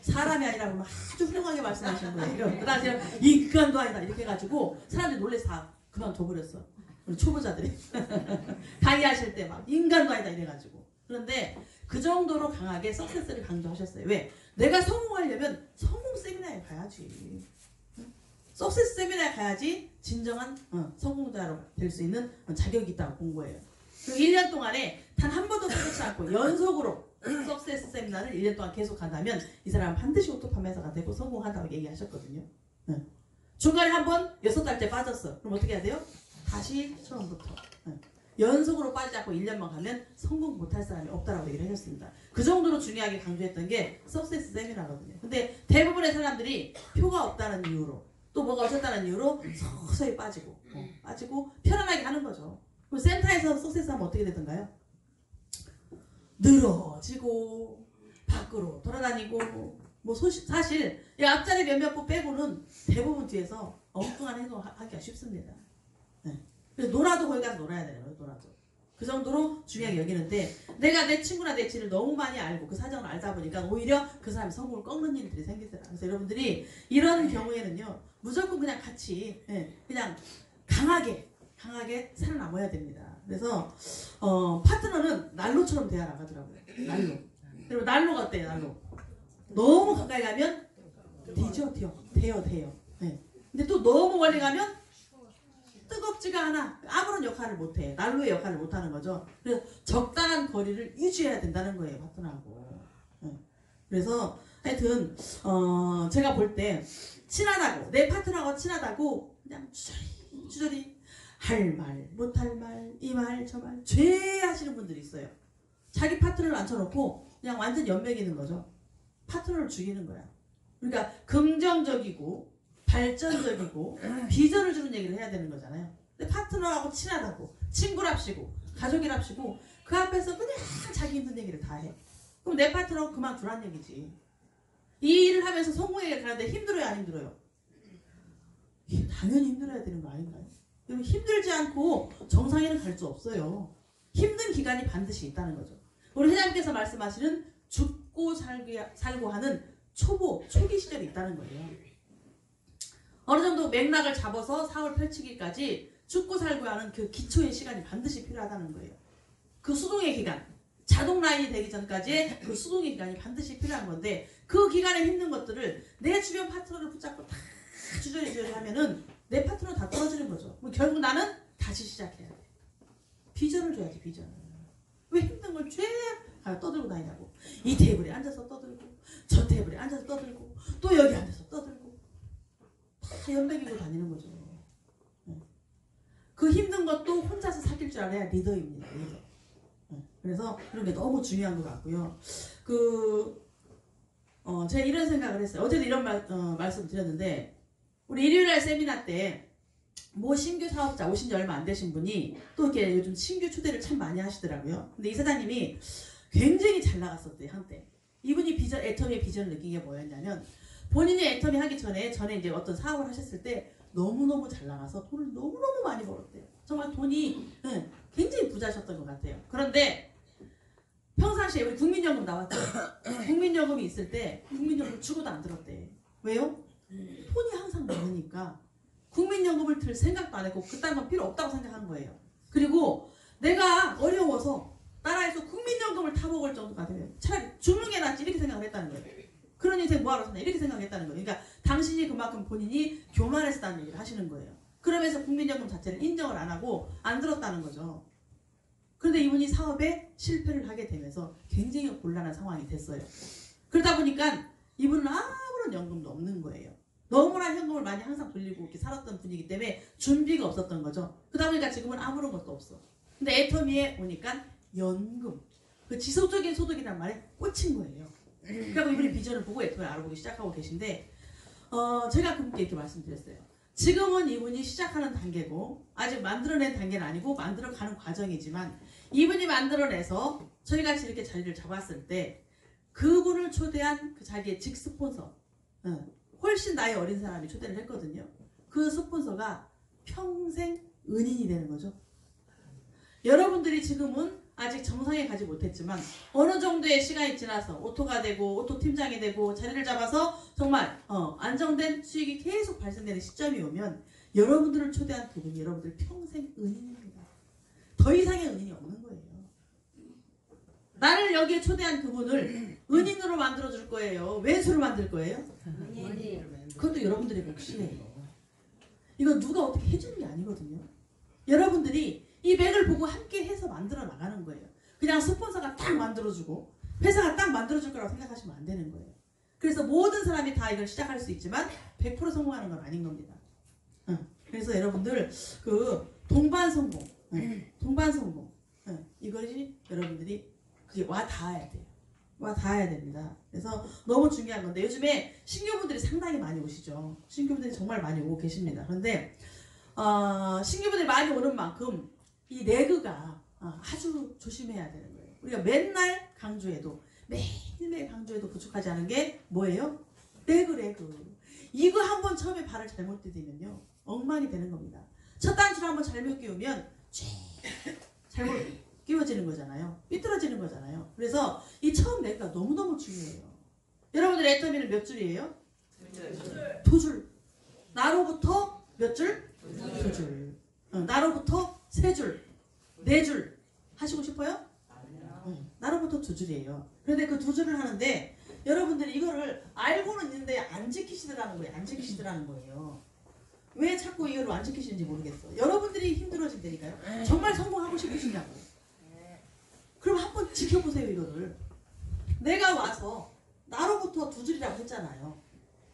사람이 아니라고 아주 훌륭하게 말씀하신 거예요. 그 당시에는 인간도 아니다 이렇게 해가지고 사람들이 놀래서 다 그만둬버렸어. 우리 초보자들이 강의하실 때 막 인간도 아니다 이래가지고. 그런데 그 정도로 강하게 석세스를 강조하셨어요. 왜? 내가 성공하려면 성공 세미나에 가야지. 석세스 세미나에 가야지 진정한 성공자로 될 수 있는 자격이 있다고 본 거예요. 그리고 1년 동안에 단 한 번도 빼놓지 않고 연속으로 석세스 세미나를 1년 동안 계속 간다면 이 사람은 반드시 오토 판매사가 되고 성공한다고 얘기하셨거든요. 중간에 한 번 6달째 빠졌어. 그럼 어떻게 해야 돼요? 다시 처음부터. 연속으로 빠지지 않고 1년만 가면 성공 못할 사람이 없다라고 얘기를 하셨습니다. 그 정도로 중요하게 강조했던 게 석세스 세미나거든요. 근데 대부분의 사람들이 표가 없다는 이유로 또 뭐가 어쨌다는 이유로 서서히 빠지고 편안하게 하는 거죠. 그럼 센터에서 석세스하면 어떻게 되던가요? 늘어지고 밖으로 돌아다니고 뭐 사실 이 앞자리 몇몇 분 빼고는 대부분 뒤에서 엉뚱한 행동을 하기가 쉽습니다. 네. 그래서 놀아도 거기 가서 놀아야 돼요. 놀아도. 그 정도로 중요하게 여기는데 내가 내 친구나 내 지를 너무 많이 알고 그 사정을 알다 보니까 오히려 그 사람이 성공을 꺾는 일들이 생기더라. 그래서 여러분들이 이런 경우에는요. 무조건 그냥 같이 그냥 강하게 살아남아야 됩니다. 그래서 파트너는 난로처럼 대하 나가더라고요. 난로. 그리고 난로가 어때요? 난로. 너무 가까이 가면 돼요. 네. 근데 또 너무 멀리 가면 뜨겁지가 않아. 아무런 역할을 못해. 난로의 역할을 못하는 거죠. 그래서 적당한 거리를 유지해야 된다는 거예요. 파트너하고. 네. 그래서 하여튼 제가 볼 때 친하다고 내 파트너하고 친하다고 그냥 주저리 할 말, 못할 말, 이 말, 저 말 죄하시는 분들이 있어요. 자기 파트너를 앉혀놓고 그냥 완전 연맥이는 거죠. 파트너를 죽이는 거야. 그러니까 긍정적이고 발전적이고 비전을 주는 얘기를 해야 되는 거잖아요. 근데 파트너하고 친하다고 친구랍시고 가족이랍시고 그 앞에서 그냥 자기 힘든 얘기를 다 해. 그럼 내 파트너 그만두란 얘기지. 이 일을 하면서 성공에 가는데 힘들어요 안 힘들어요? 당연히 힘들어야 되는 거 아닌가요? 힘들지 않고 정상에는 갈 수 없어요. 힘든 기간이 반드시 있다는 거죠. 우리 회장님께서 말씀하시는 죽고 살고 하는 초기 시절이 있다는 거예요. 어느 정도 맥락을 잡아서 사업을 펼치기까지 죽고 살고 하는 그 기초의 시간이 반드시 필요하다는 거예요. 그 수동의 기간, 자동 라인이 되기 전까지의 그 수동의 기간이 반드시 필요한 건데 그 기간에 힘든 것들을 내 주변 파트너를 붙잡고 다 주저리 하면은 내 파트너 다 떨어지는 거죠. 결국 나는 다시 시작해야 돼. 비전을 줘야지, 비전을. 왜 힘든 걸 죄 떠들고 다니냐고. 이 테이블에 앉아서 떠들고 저 테이블에 앉아서 떠들고 또 여기 앉아서 떠들고 다 연맥이고 다니는 거죠. 그 힘든 것도 혼자서 사귈 줄 알아야 리더입니다. 리더. 그래서 그런 게 너무 중요한 것 같고요. 제가 이런 생각을 했어요. 어제도 이런 말씀 드렸는데 우리 일요일날 세미나 때 뭐 신규 사업자 오신 지 얼마 안 되신 분이 또 이렇게 요즘 신규 초대를 참 많이 하시더라고요. 근데 이 사장님이 굉장히 잘 나갔었대요, 한때. 이분이 애터미의 비전을 느낀 게 뭐였냐면 본인이 애터미 하기 전에 이제 어떤 사업을 하셨을 때 너무너무 잘 나가서 돈을 너무너무 많이 벌었대요. 정말 돈이 굉장히 부자셨던 것 같아요. 그런데 평상시에 우리 국민연금 나왔죠. 국민연금이 있을 때 국민연금 주고도 안 들었대. 왜요? 돈이 항상 많으니까 국민연금을 들 생각도 안 했고 그딴 건 필요 없다고 생각한 거예요. 그리고 내가 어려워서 나라에서 국민연금을 타먹을 정도가 되면 차라리 죽는 게 낫지 이렇게 생각을 했다는 거예요. 그런 인생 뭐하러 사냐 이렇게 생각했다는 거예요. 그러니까 당신이 그만큼 본인이 교만했다는 얘기를 하시는 거예요. 그러면서 국민연금 자체를 인정을 안 하고 안 들었다는 거죠. 그런데 이분이 사업에 실패를 하게 되면서 굉장히 곤란한 상황이 됐어요. 그러다 보니까 이분은 아무런 연금도 없는 거예요. 너무나 현금을 많이 항상 돌리고 이렇게 살았던 분이기 때문에 준비가 없었던 거죠. 그러다 보니까 지금은 아무런 것도 없어. 근데 애터미에 오니까 연금, 그 지속적인 소득이란 말에 꽂힌 거예요. 그러니까 이분이 비전을 보고 애터미를 알아보기 시작하고 계신데 제가 그분께 이렇게 말씀드렸어요. 지금은 이분이 시작하는 단계고 아직 만들어낸 단계는 아니고 만들어가는 과정이지만 이분이 만들어내서 저희같이 이렇게 자리를 잡았을 때 그분을 초대한 그 자기의 직스폰서 훨씬 나이 어린 사람이 초대를 했거든요. 그 스폰서가 평생 은인이 되는 거죠. 여러분들이 지금은 아직 정상에 가지 못했지만 어느 정도의 시간이 지나서 오토가 되고 오토 팀장이 되고 자리를 잡아서 정말 안정된 수익이 계속 발생되는 시점이 오면 여러분들을 초대한 그분이 여러분들 평생 은인입니다. 더 이상의 은인이 없는 거예요. 나를 여기에 초대한 그분을 은인으로 만들어줄 거예요. 왼수로 만들 거예요? 그것도 여러분들의 몫이에요. 이거 누가 어떻게 해주는 게 아니거든요. 여러분들이 이 맥을 보고 함께 해서 만들어 나가는 거예요. 그냥 스폰서가 딱 만들어주고 회사가 딱 만들어줄 거라고 생각하시면 안 되는 거예요. 그래서 모든 사람이 다 이걸 시작할 수 있지만 100% 성공하는 건 아닌 겁니다. 그래서 여러분들 그 동반 성공, 동반 성공 이것이 여러분들이 그게 와 닿아야 돼요. 와 닿아야 됩니다. 그래서 너무 중요한 건데 요즘에 신규분들이 상당히 많이 오시죠. 신규분들이 정말 많이 오고 계십니다. 그런데 신규분들이 많이 오는 만큼 이 레그가 아주 조심해야 되는 거예요. 우리가 맨날 강조해도 매일매일 강조해도 부족하지 않은 게 뭐예요? 레그. 이거 한번 처음에 발을 잘못 디디면요 엉망이 되는 겁니다. 첫 단추를 한번 잘못 끼우면 잘못 끼워지는 거잖아요. 삐뚤어지는 거잖아요. 그래서 이 처음 레그가 너무너무 중요해요. 여러분들 애터미는 몇 줄이에요? 두 줄. 나로부터 몇 줄? 두 줄. 나로부터 세 줄, 네 줄 하시고 싶어요? 나로부터 두 줄이에요. 그런데 그 두 줄을 하는데 여러분들이 이거를 알고는 있는데 안 지키시더라는 거예요. 안 지키시더라는 거예요. 왜 자꾸 이걸 안 지키시는지 모르겠어. 여러분들이 힘들어진다니까요. 정말 성공하고 싶으시냐고. 그럼 한번 지켜보세요. 이거를. 내가 와서 나로부터 두 줄이라고 했잖아요.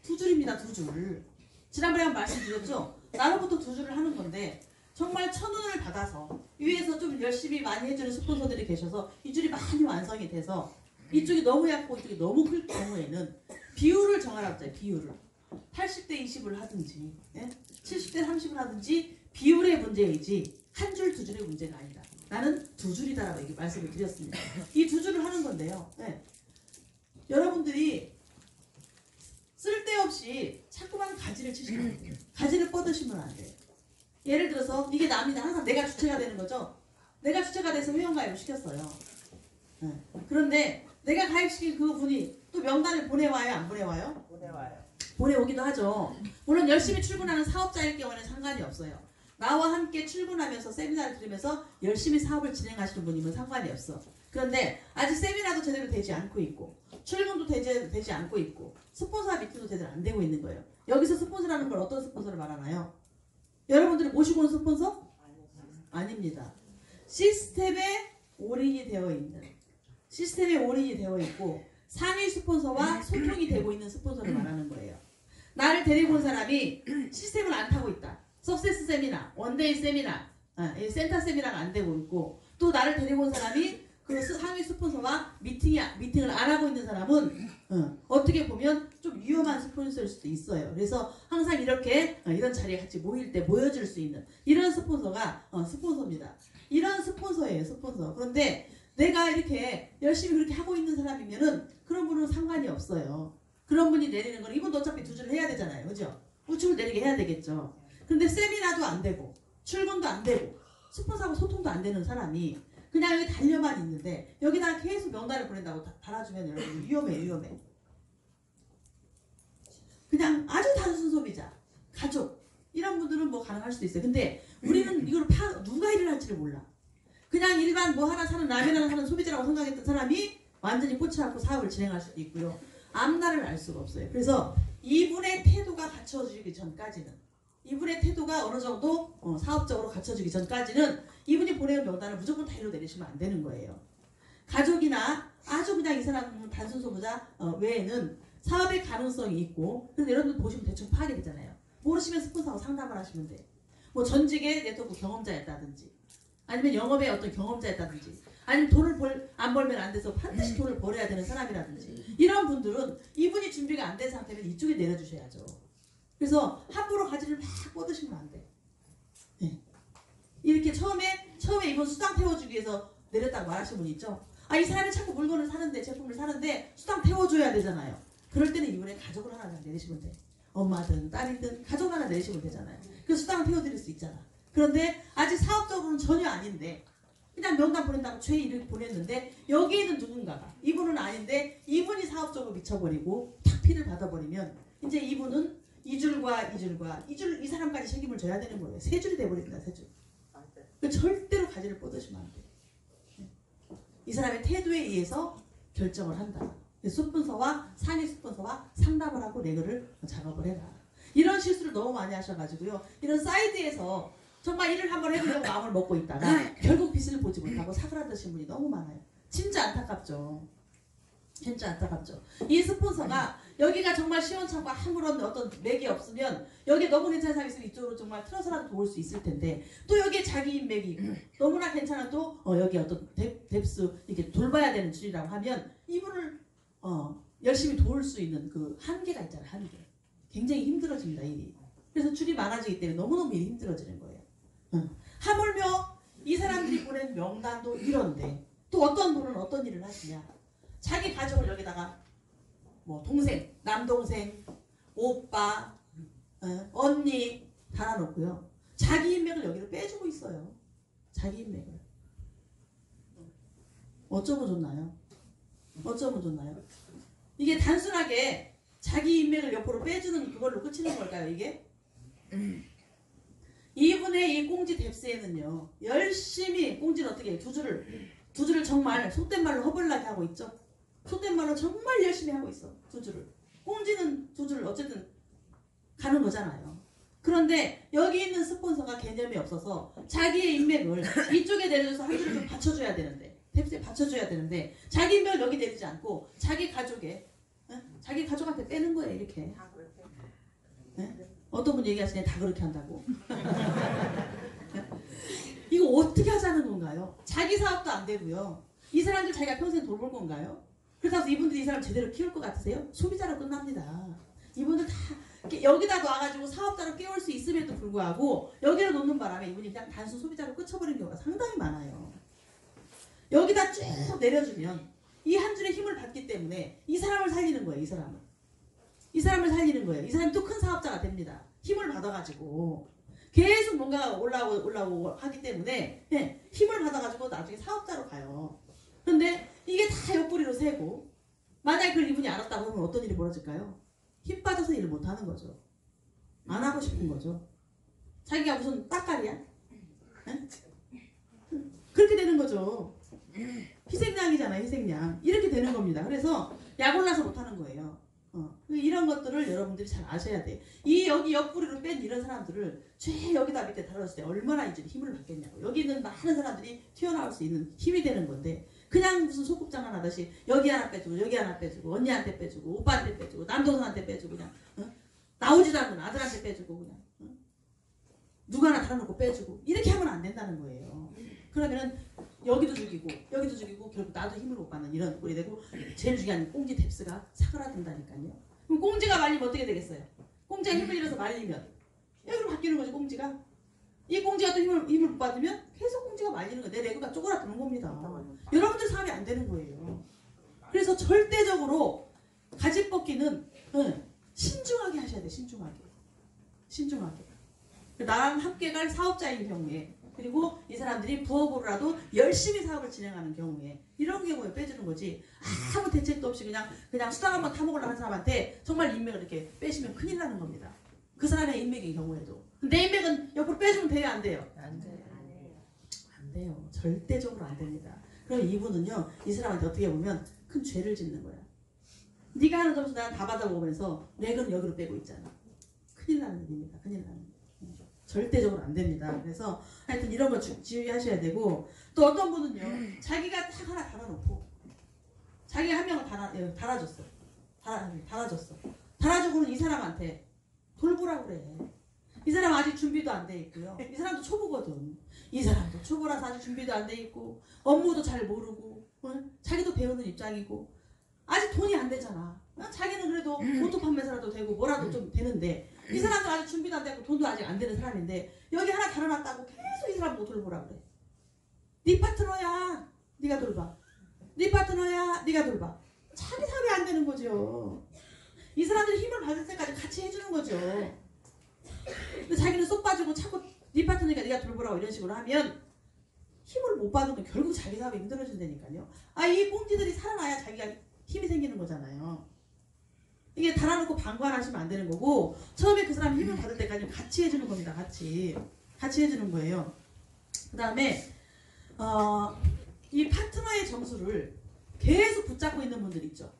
두 줄입니다. 두 줄. 지난번에 한번 말씀드렸죠. 나로부터 두 줄을 하는 건데 정말 천운을 받아서 위에서 좀 열심히 많이 해주는 스폰서들이 계셔서 이 줄이 많이 완성이 돼서 이쪽이 너무 얇고 이쪽이 너무 클 경우에는 비율을 정하라고 했잖아요. 비율을 80대 20을 하든지 70대 30을 하든지 비율의 문제이지 한 줄 두 줄의 문제가 아니다. 나는 두 줄이다라고 말씀을 드렸습니다. 이 두 줄을 하는 건데요. 여러분들이 쓸데없이 자꾸만 가지를 치시면 안 돼요. 가지를 뻗으시면 안 돼요. 예를 들어서 이게 남이다. 항상 내가 주체가 되는 거죠. 내가 주체가 돼서 회원가입을 시켰어요. 그런데 내가 가입시킨 그 분이 또 명단을 보내와요? 안 보내와요? 보내와요. 보내오기도 하죠. 물론 열심히 출근하는 사업자일 경우에는 상관이 없어요. 나와 함께 출근하면서 세미나를 들으면서 열심히 사업을 진행하시는 분이면 상관이 없어. 그런데 아직 세미나도 제대로 되지 않고 있고 출근도 되지 않고 있고 스폰서 미팅도 제대로 안 되고 있는 거예요. 여기서 스폰서라는 걸 어떤 스폰서를 말하나요? 여러분들이 모시고 온 스폰서? 아닙니다. 시스템에 올인이 되어 있는 시스템에 올인이 되어 있고 상위 스폰서와 소통이 되고 있는 스폰서를 말하는 거예요. 나를 데리고 온 사람이 시스템을 안 타고 있다. 석세스 세미나, 원데이 세미나, 센터 세미나가 안 되고 있고 또 나를 데리고 온 사람이 그 상위 스폰서와 미팅을 안 하고 있는 사람은 어떻게 보면 좀 위험한 스폰서일 수도 있어요. 그래서 항상 이렇게 이런 자리에 같이 모일 때 모여줄 수 있는 이런 스폰서가 스폰서입니다. 이런 스폰서예요. 스폰서. 그런데 내가 이렇게 열심히 그렇게 하고 있는 사람이면은 그런 분은 상관이 없어요. 그런 분이 내리는 건 이분도 어차피 두 줄을 해야 되잖아요. 그죠? 우측을 내리게 해야 되겠죠. 근데 세미나도 안 되고 출근도 안 되고 스폰서하고 소통도 안 되는 사람이 그냥 여기 달려만 있는데 여기다가 계속 명단을 보낸다고 달아주면 여러분 위험해. 그냥 아주 단순 소비자, 가족 이런 분들은 뭐 가능할 수도 있어요. 근데 우리는 이걸 누가 일을 할지를 몰라. 그냥 일반 뭐 하나 사는 라면 하나 사는 소비자라고 생각했던 사람이 완전히 꽂혀갖고 사업을 진행할 수도 있고요. 앞날을 알 수가 없어요. 그래서 이분의 태도가 갖춰지기 전까지는 이분의 태도가 어느 정도 사업적으로 갖춰지기 전까지는 이분이 보내온 명단을 무조건 다 일로 내리시면 안 되는 거예요. 가족이나 아주 그냥 이 사람 단순 소비자 외에는 사업의 가능성이 있고 그래서 여러분들 보시면 대충 파악이 되잖아요. 모르시면 스폰서하고 상담을 하시면 돼. 뭐 전직의 네트워크 경험자였다든지 아니면 영업의 어떤 경험자였다든지 아니면 돈을 안 벌면 안 돼서 반드시 돈을 벌어야 되는 사람이라든지 이런 분들은 이분이 준비가 안 된 상태면 이쪽에 내려주셔야죠. 그래서 함부로 가지를 막 뻗으시면 안 돼. 네. 이렇게 처음에 이분 수당 태워주기 위해서 내렸다고 말하시는 분 있죠. 이 사람이 자꾸 물건을 사는데 제품을 사는데 수당 태워줘야 되잖아요. 그럴 때는 이분의 가족을 하나 내리시면 돼. 엄마든 딸이든 가족 하나 내리시면 되잖아요. 그래서 수당을 태워드릴 수 있잖아. 그런데 아직 사업적으로는 전혀 아닌데 그냥 명단 보낸다고 최 이렇게 보냈는데 여기에는 누군가가 이분은 아닌데 이분이 사업적으로 미쳐버리고 탁 피를 받아버리면 이제 이분은 이 줄과 이 사람까지 책임을 져야 되는 거예요. 세 줄이 돼버립니다. 세 줄. 절대로 가지를 뻗으시면 안 돼요. 이 사람의 태도에 의해서 결정을 한다. 스폰서와 상위 스폰서와 상담을 하고 레그를 작업을 해라. 이런 실수를 너무 많이 하셔가지고요. 이런 사이드에서 정말 일을 한번 해보려고 마음을 먹고 있다가 결국 빛을 보지 못하고 사그라드신 분이 너무 많아요. 진짜 안타깝죠. 진짜 안타깝죠. 이 스폰서가 여기가 정말 시원찮고 아무런 어떤 맥이 없으면 여기 너무 괜찮은 사람이 있으면 이쪽으로 정말 틀어서라도 도울 수 있을 텐데 또 여기에 자기 인맥이 있고 너무나 괜찮아도 여기 어떤 뎁스 이렇게 돌봐야 되는 줄이라고 하면 이분을 열심히 도울 수 있는 그 한계가 있잖아요. 한계. 굉장히 힘들어집니다. 일이. 그래서 줄이 많아지기 때문에 너무너무 일이 힘들어지는 거예요. 하물며 이 사람들이 보낸 명단도 이런데 또 어떤 분은 어떤 일을 하시냐. 자기 가족을 여기다가 뭐 동생, 남동생, 오빠, 언니 달아놓고요. 자기 인맥을 여기로 빼주고 있어요. 자기 인맥을. 어쩌면 좋나요? 어쩌면 좋나요? 이게 단순하게 자기 인맥을 옆으로 빼주는 그걸로 끝이는 걸까요, 이게? 이분의 이 꽁지 뎁스에는요, 열심히 꽁지는 어떻게 해요? 두 줄을 정말 속된 말로 허벌나게 하고 있죠? 속된 말로 정말 열심히 하고 있어. 두 줄을. 꽁지는 두 줄을 어쨌든 가는 거잖아요. 그런데 여기 있는 스폰서가 개념이 없어서 자기의 인맥을 이쪽에 내려줘서 한 줄을 좀 받쳐줘야 되는데 뎁스에 받쳐줘야 되는데 자기 인맥을 여기 내리지 않고 자기 가족에 자기 가족한테 빼는 거예요. 이렇게. 어떤 분 얘기하시네. 다 그렇게 한다고. 이거 어떻게 하자는 건가요? 자기 사업도 안 되고요. 이 사람들 자기가 평생 돌볼 건가요? 그래서 이분들이 이 사람 제대로 키울 것 같으세요? 소비자로 끝납니다. 이분들 다 여기다 놔가지고 사업자로 깨울 수 있음에도 불구하고 여기를 놓는 바람에 이분이 그냥 단순 소비자로 끝쳐버리는 경우가 상당히 많아요. 여기다 쭉 내려주면 이 한 줄의 힘을 받기 때문에 이 사람을 살리는 거예요. 이 사람을. 이 사람을 살리는 거예요. 이 사람이 또 큰 사업자가 됩니다. 힘을 받아가지고 계속 뭔가가 올라오고 하기 때문에 힘을 받아가지고 나중에 사업자로 가요. 그런데 이게 다 옆구리로 새고 만약에 그걸 이분이 알았다고 하면 어떤 일이 벌어질까요? 힘 빠져서 일을 못하는 거죠. 안 하고 싶은 거죠. 자기가 무슨 따까리야? 그렇게 되는 거죠. 희생양이잖아요. 희생양. 이렇게 되는 겁니다. 그래서 약 올라서 못하는 거예요. 이런 것들을 여러분들이 잘 아셔야 돼요. 이 여기 옆구리로 뺀 이런 사람들을 죄 여기다 밑에 달았을 때 얼마나 이제 힘을 받겠냐고. 여기 있는 많은 사람들이 튀어나올 수 있는 힘이 되는 건데 그냥 무슨 소꿉장난 하듯이 여기 하나 빼주고 여기 하나 빼주고 언니한테 빼주고 오빠한테 빼주고 남동생한테 빼주고 그냥 나오지도 않는 아들한테 빼주고 그냥 누가 하나 달아놓고 빼주고 이렇게 하면 안 된다는 거예요. 그러면은 여기도 죽이고 여기도 죽이고 결국 나도 힘을 못 받는 이런 꼴이 되고 제일 중요한 꽁지 뎁스가 사그라든다니까요. 그럼 꽁지가 말리면 어떻게 되겠어요? 꽁지가 힘을 잃어서 말리면 여기로 바뀌는 거죠. 꽁지가. 이 꽁지가 또 힘을 못 받으면 계속 꽁지가 말리는 거예요. 내 레그가 쪼그라드는 겁니다. 여러분들 삶이 안 되는 거예요. 그래서 절대적으로 가지 뽑기는 신중하게 하셔야 돼요. 신중하게. 나랑 함께 갈 사업자인 경우에 그리고 이 사람들이 부업으로라도 열심히 사업을 진행하는 경우에 이런 경우에 빼주는 거지 아무 대책도 없이 그냥 수당 한번 타먹으려고 하는 사람한테 정말 인맥을 이렇게 빼시면 큰일 나는 겁니다. 그 사람의 인맥인 경우에도. 내 인맥은 옆으로 빼주면 돼요? 안 돼요? 안 돼요. 절대적으로 안 됩니다. 그럼 이분은요 이 사람한테 어떻게 보면 큰 죄를 짓는 거야. 네가 하는 점수 내가 다 받아먹으면서 렉은 여기로 빼고 있잖아. 큰일 나는 일입니다. 큰일 나는 일. 절대적으로 안 됩니다. 그래서 하여튼 이런 거 주의하셔야 되고 또 어떤 분은요 자기가 딱 하나 달아놓고 자기가 한 명을 달아줬어. 달아주고는 이 사람한테 돌보라고 그래. 이 사람 아직 준비도 안 돼 있고요. 이 사람도 초보거든. 이 사람도 초보라서 아직 준비도 안 돼 있고 업무도 잘 모르고 자기도 배우는 입장이고 아직 돈이 안 되잖아. 자기는 그래도 오토 판매사라도 되고 뭐라도 좀 되는데 이 사람도 아직 준비도 안 되고 돈도 아직 안 되는 사람인데 여기 하나 달아놨다고 계속 이 사람 못 돌보라 그래. 네 파트너야 네가 돌봐. 네 파트너야 네가 돌봐. 자기 사업이 안 되는 거죠. 이 사람들이 힘을 받을 때까지 같이 해주는 거죠. 근데 자기는 쏙 빠지고 자꾸 네 파트너니까 네가 돌보라고 이런 식으로 하면 힘을 못 받으면 결국 자기 사업이 힘들어진다니까요. 이 꽁지들이 살아나야 자기가 힘이 생기는 거잖아요. 이게 달아놓고 방관하시면 안 되는 거고 처음에 그 사람이 힘을 받을 때까지 같이 해주는 겁니다. 같이 해주는 거예요. 그 다음에 이 파트너의 점수를 계속 붙잡고 있는 분들 있죠.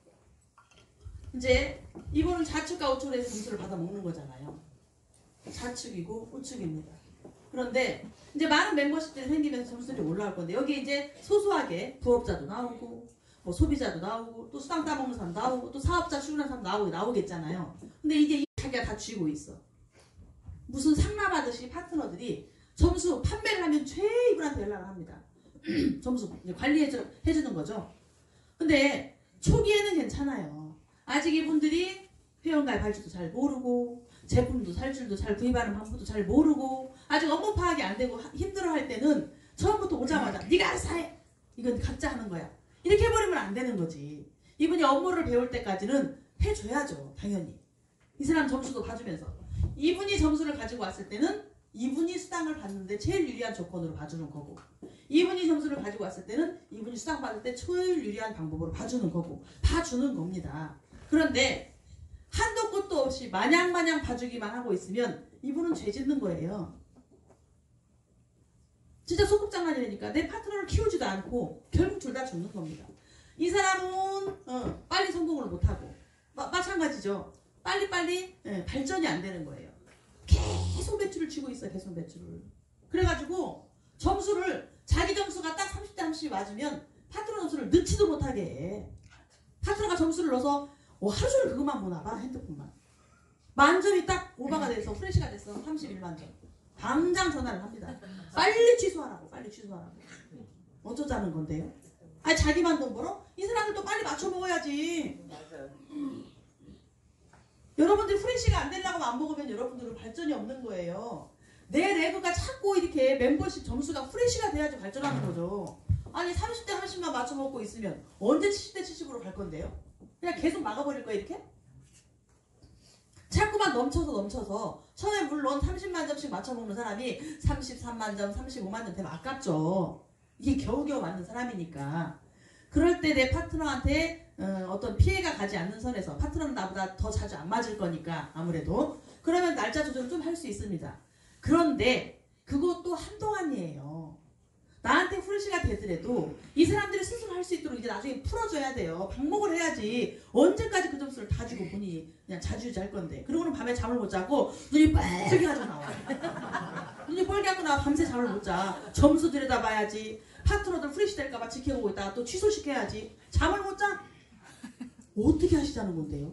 이제 이분은 좌측과 우측에서 점수를 받아 먹는 거잖아요. 좌측이고 우측입니다. 그런데 이제 많은 멤버십들이 생기면서 점수들이 올라올 건데 여기 이제 소소하게 부업자도 나오고 뭐 소비자도 나오고 또 수당 따먹는 사람 나오고 또 사업자 출근하는 사람 나오겠잖아요. 근데 이제 자기가 다 쥐고 있어. 무슨 상납하듯이 파트너들이 점수 판매를 하면 이분한테 연락을 합니다. 점수 관리해주는 거죠. 근데 초기에는 괜찮아요. 아직 이분들이 회원가입 할 줄도 잘 모르고 제품도 살 줄도 잘 구입하는 방법도 잘 모르고 아직 업무 파악이 안 되고 힘들어할 때는 처음부터 오자마자 네가 알아서 해! 이건 각자 하는 거야. 이렇게 해버리면 안 되는 거지. 이분이 업무를 배울 때까지는 해줘야죠. 당연히. 이 사람 점수도 봐주면서. 이분이 점수를 가지고 왔을 때는 이분이 수당을 받는데 제일 유리한 조건으로 봐주는 거고, 이분이 점수를 가지고 왔을 때는 이분이 수당 받을 때 제일 유리한 방법으로 봐주는 거고, 봐주는 겁니다. 그런데 한도 끝도 없이 마냥 봐주기만 하고 있으면 이분은 죄 짓는 거예요. 진짜 소꿉장난이라니까. 내 파트너를 키우지도 않고 결국 둘 다 죽는 겁니다. 이 사람은 빨리 성공을 못하고 마찬가지죠. 빨리 발전이 안 되는 거예요. 계속 매출을 쥐고 있어. 계속 매출을. 그래가지고 점수를 자기 점수가 딱 30대 30 맞으면 파트너 점수를 넣지도 못하게 해. 파트너가 점수를 넣어서 하루 종일 그것만 보나 봐. 핸드폰만. 만점이 딱 오버가 돼서 프레시가 돼서 31만 점. 당장 전화를 합니다. 빨리 취소하라고. 어쩌자는 건데요? 아니 자기만 돈 벌어? 이 사람들도 빨리 맞춰 먹어야지. 여러분들이 프레시가 안 되려고 안 먹으면 여러분들은 발전이 없는 거예요. 내 레그가 자꾸 이렇게 멤버십 점수가 프레시가 돼야지 발전하는 거죠. 아니 30대 30만 맞춰 먹고 있으면 언제 70대 70으로 갈 건데요? 그냥 계속 막아버릴 거야 이렇게? 자꾸만 넘쳐서 처음에 물론 30만 점씩 맞춰먹는 사람이 33만 점, 35만 점 되면 아깝죠. 이게 겨우겨우 맞는 사람이니까. 그럴 때 내 파트너한테 어떤 피해가 가지 않는 선에서, 파트너는 나보다 더 자주 안 맞을 거니까 아무래도, 그러면 날짜 조절을 좀 할 수 있습니다. 그런데 그것도 한동안이에요. 나한테 후레쉬가 되더라도 이 사람들이 스스로 할 수 있도록 이제 나중에 풀어줘야 돼요. 방목을 해야지. 언제까지 그 점수를 다 주고 본인이 그냥 자주유지 할 건데. 그러고는 밤에 잠을 못 자고 눈이 빨개가지고 나와. 눈이 빨개하고 나와 밤새 잠을 못 자. 점수 들여다봐야지. 파트너들 후레쉬 될까봐 지켜보고 있다가 또 취소시켜야지. 잠을 못 자? 어떻게 하시자는 건데요?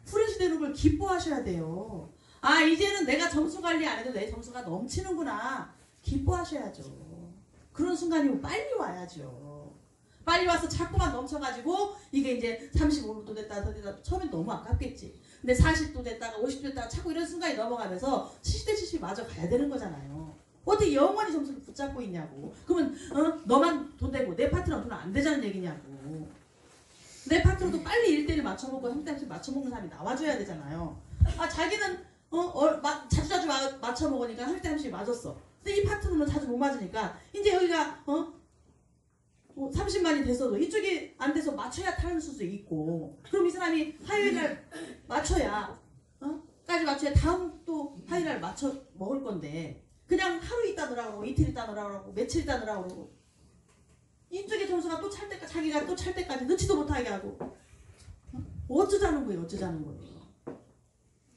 후레쉬 되는 걸 기뻐하셔야 돼요. 아 이제는 내가 점수 관리 안 해도 내 점수가 넘치는구나. 기뻐하셔야죠. 그런 순간이면 빨리 와야죠. 빨리 와서 자꾸만 넘쳐가지고 이게 이제 35도 됐다 더 됐다 처음엔 너무 아깝겠지. 근데 40도 됐다가 50도 됐다가 자꾸 이런 순간이 넘어가면서 70대 70 마저 가야 되는 거잖아요. 어떻게 영원히 점수를 붙잡고 있냐고. 그러면 너만 돈 되고 내 파트너는 돈 안 되자는 얘기냐고. 내 파트너도 빨리 1대1 맞춰먹고 3대1 맞춰먹는 사람이 나와줘야 되잖아요. 아 자기는 자주 맞춰먹으니까 3대 30 맞았어. 근데 이 파트너는 자주 못 맞으니까 이제 여기가 30만이 됐어도 이쪽이 안 돼서 맞춰야 타는 수도 있고, 그럼 이 사람이 화요일날 맞춰야 까지 맞춰야 다음 또 화요일날 맞춰 먹을 건데, 그냥 하루 있다 넣으라고 그러고 이틀 있다 넣으라고 그러고 며칠 있다 넣으라고 그러고 이쪽의 점수가 또 찰 때까지 자기가 또 찰 때까지 넣지도 못하게 하고 어쩌자는 거예요.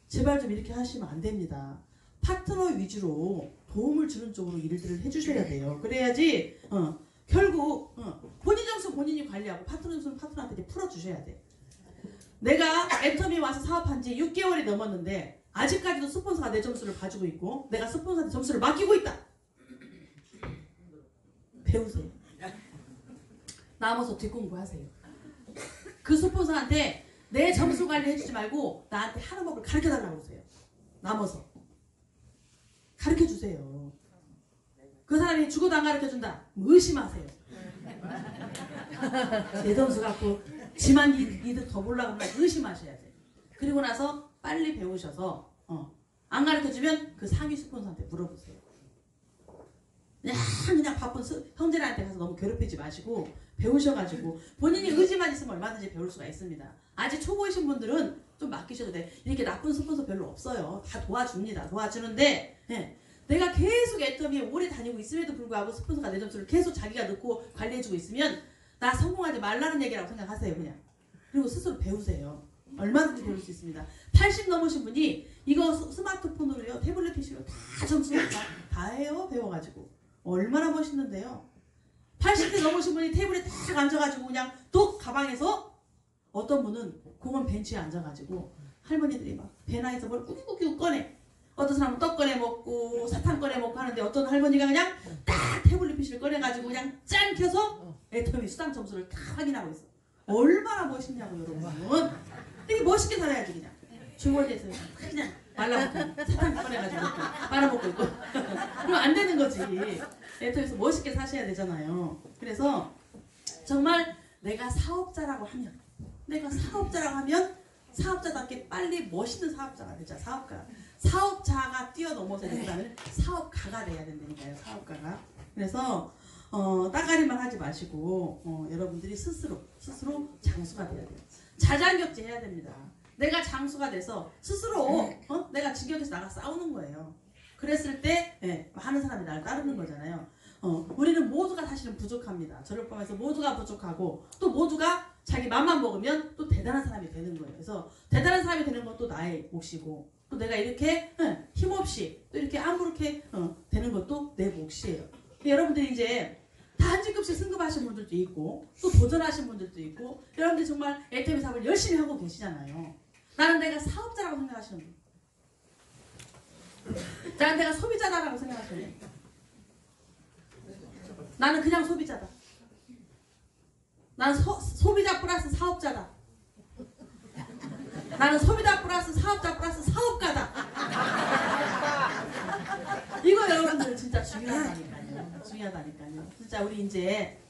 제발 좀 이렇게 하시면 안 됩니다. 파트너 위주로 도움을 주는 쪽으로 일들을 해주셔야 돼요. 그래야지 결국 본인 점수 본인이 관리하고 파트너 점수는 파트너한테 풀어주셔야 돼. 내가 애터미 와서 사업한 지 6개월이 넘었는데 아직까지도 스폰서가 내 점수를 봐주고 있고 내가 스폰서한테 점수를 맡기고 있다. 배우세요. 남아서 뒷공부하세요. 그 스폰서한테 내 점수 관리 해주지 말고 나한테 하는 법을 가르쳐달라고 그러세요. 남아서 가르쳐주세요. 그 사람이 죽어도 안 가르쳐준다. 의심하세요. 내 점수 갖고 지만 이득 더 보려고 하면 의심하셔야 돼요. 그리고 나서 빨리 배우셔서 안 가르쳐주면 그 상위 스폰서한테 물어보세요. 그냥 바쁜 형제들한테 가서 너무 괴롭히지 마시고 배우셔가지고 본인이 의지만 있으면 얼마든지 배울 수가 있습니다. 아직 초보이신 분들은 좀 맡기셔도 돼. 이렇게 나쁜 스폰서 별로 없어요. 다 도와줍니다. 도와주는데 내가 계속 애터미에 오래 다니고 있음에도 불구하고 스폰서가 내 점수를 계속 자기가 넣고 관리해주고 있으면 나 성공하지 말라는 얘기라고 생각하세요. 그냥. 그리고 스스로 배우세요. 얼마든지 배울 수 있습니다. 80 넘으신 분이 이거 스마트폰으로요, 태블릿 PC로 다 점수 다 해요. 배워가지고. 얼마나 멋있는데요. 80대 넘으신 분이 테이블에 딱 앉아가지고 그냥 또 가방에서 어떤 분은 공원 벤치에 앉아가지고 할머니들이 막 배나에서 뭘 꾸기꾸기 꺼내. 어떤 사람은 떡 꺼내 먹고 사탕 꺼내 먹고 하는데 어떤 할머니가 그냥 딱 태블릿 PC를 꺼내가지고 그냥 짠 켜서 애터미 수당 점수를 다 확인하고 있어. 얼마나 멋있냐고 여러분. 되게 멋있게 살아야지 그냥. 중월대에서 그냥 말라먹고 사탕 꺼내가지고 말아먹고 있고 그럼 안 되는 거지. 애터미에서 멋있게 사셔야 되잖아요. 그래서 정말 내가 사업자라고 하면 사업자답게 빨리 멋있는 사업자가 되자. 사업자가 뛰어넘어서 일단은 사업가가 돼야 된다니까요. 사업가가. 그래서 따가리만 하지 마시고 여러분들이 스스로 장수가 돼야 돼요. 자장격제 해야 됩니다. 내가 장수가 돼서 스스로 내가 진격해서 나가 싸우는 거예요. 그랬을 때 하는 사람이 나를 따르는 거잖아요. 우리는 모두가 사실은 부족합니다. 저를 포함해서 모두가 부족하고 또 모두가 자기 맘만 먹으면 또 대단한 사람이 되는 거예요. 그래서 대단한 사람이 되는 건 또 나의 몫이고 또 내가 이렇게 힘없이 또 이렇게 아무렇게 되는 것도 내 몫이에요. 여러분들이 이제 다 한 직급씩 승급하신 분들도 있고 또 도전하신 분들도 있고 여러분들 정말 애터미 사업을 열심히 하고 계시잖아요. 나는 내가 사업자라고 생각하시는 분, 나는 내가 소비자다라고 생각하시는 분, 나는 그냥 소비자다. 나는 소비자 플러스 사업자다. 나는 소비자 플러스 사업자 플러스 사업가다. 이거 여러분들 진짜 중요하다니까요. 진짜 우리 이제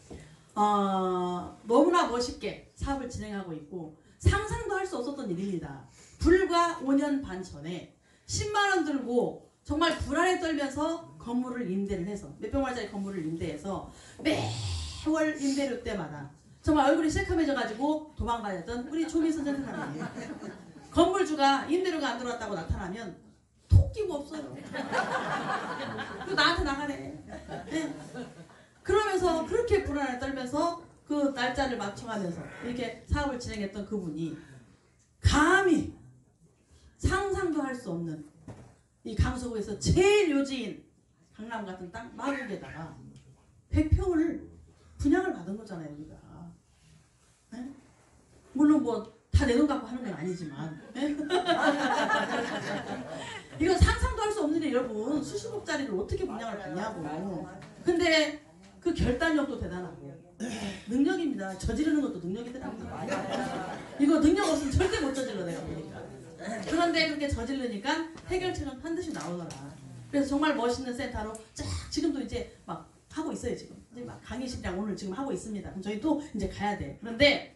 너무나 멋있게 사업을 진행하고 있고 상상도 할 수 없었던 일입니다. 불과 5년 반 전에 10만 원 들고 정말 불안에 떨면서 건물을 임대를 해서 몇백 만짜리 건물을 임대해서 매월 임대료 때마다 정말 얼굴이 새카매져가지고 도망다녔던 우리 조민선 선생님이에요. 건물주가 임대료가 안 들어왔다고 나타나면 톡 끼고 없어요. 그리고 나한테 나가래. 네. 그러면서 그렇게 불안에 떨면서 그 날짜를 맞춰가면서 이렇게 사업을 진행했던 그분이 감히 상상도 할 수 없는 이 강서구에서 제일 요지인 강남 같은 땅 마곡에다가 100평을 분양을 받은 거잖아요, 우리가. 네? 물론 뭐 다 내 돈 갖고 하는 건 아니지만 네? 이거 상상도 할 수 없는 일 여러분. 수십억짜리를 어떻게 분양을 받냐고. 근데 그 결단력도 대단하고 능력입니다. 저지르는 것도 능력이더라고요. 이거 능력 없으면 절대 못 저질러 내가 보니까. 그런데 그렇게 저지르니까 해결책은 반드시 나오더라. 그래서 정말 멋있는 센터로 쫙 지금도 이제 막 하고 있어요. 지금 이제 막 강의실이랑 오늘 지금 하고 있습니다. 그럼 저희 또 이제 가야 돼. 그런데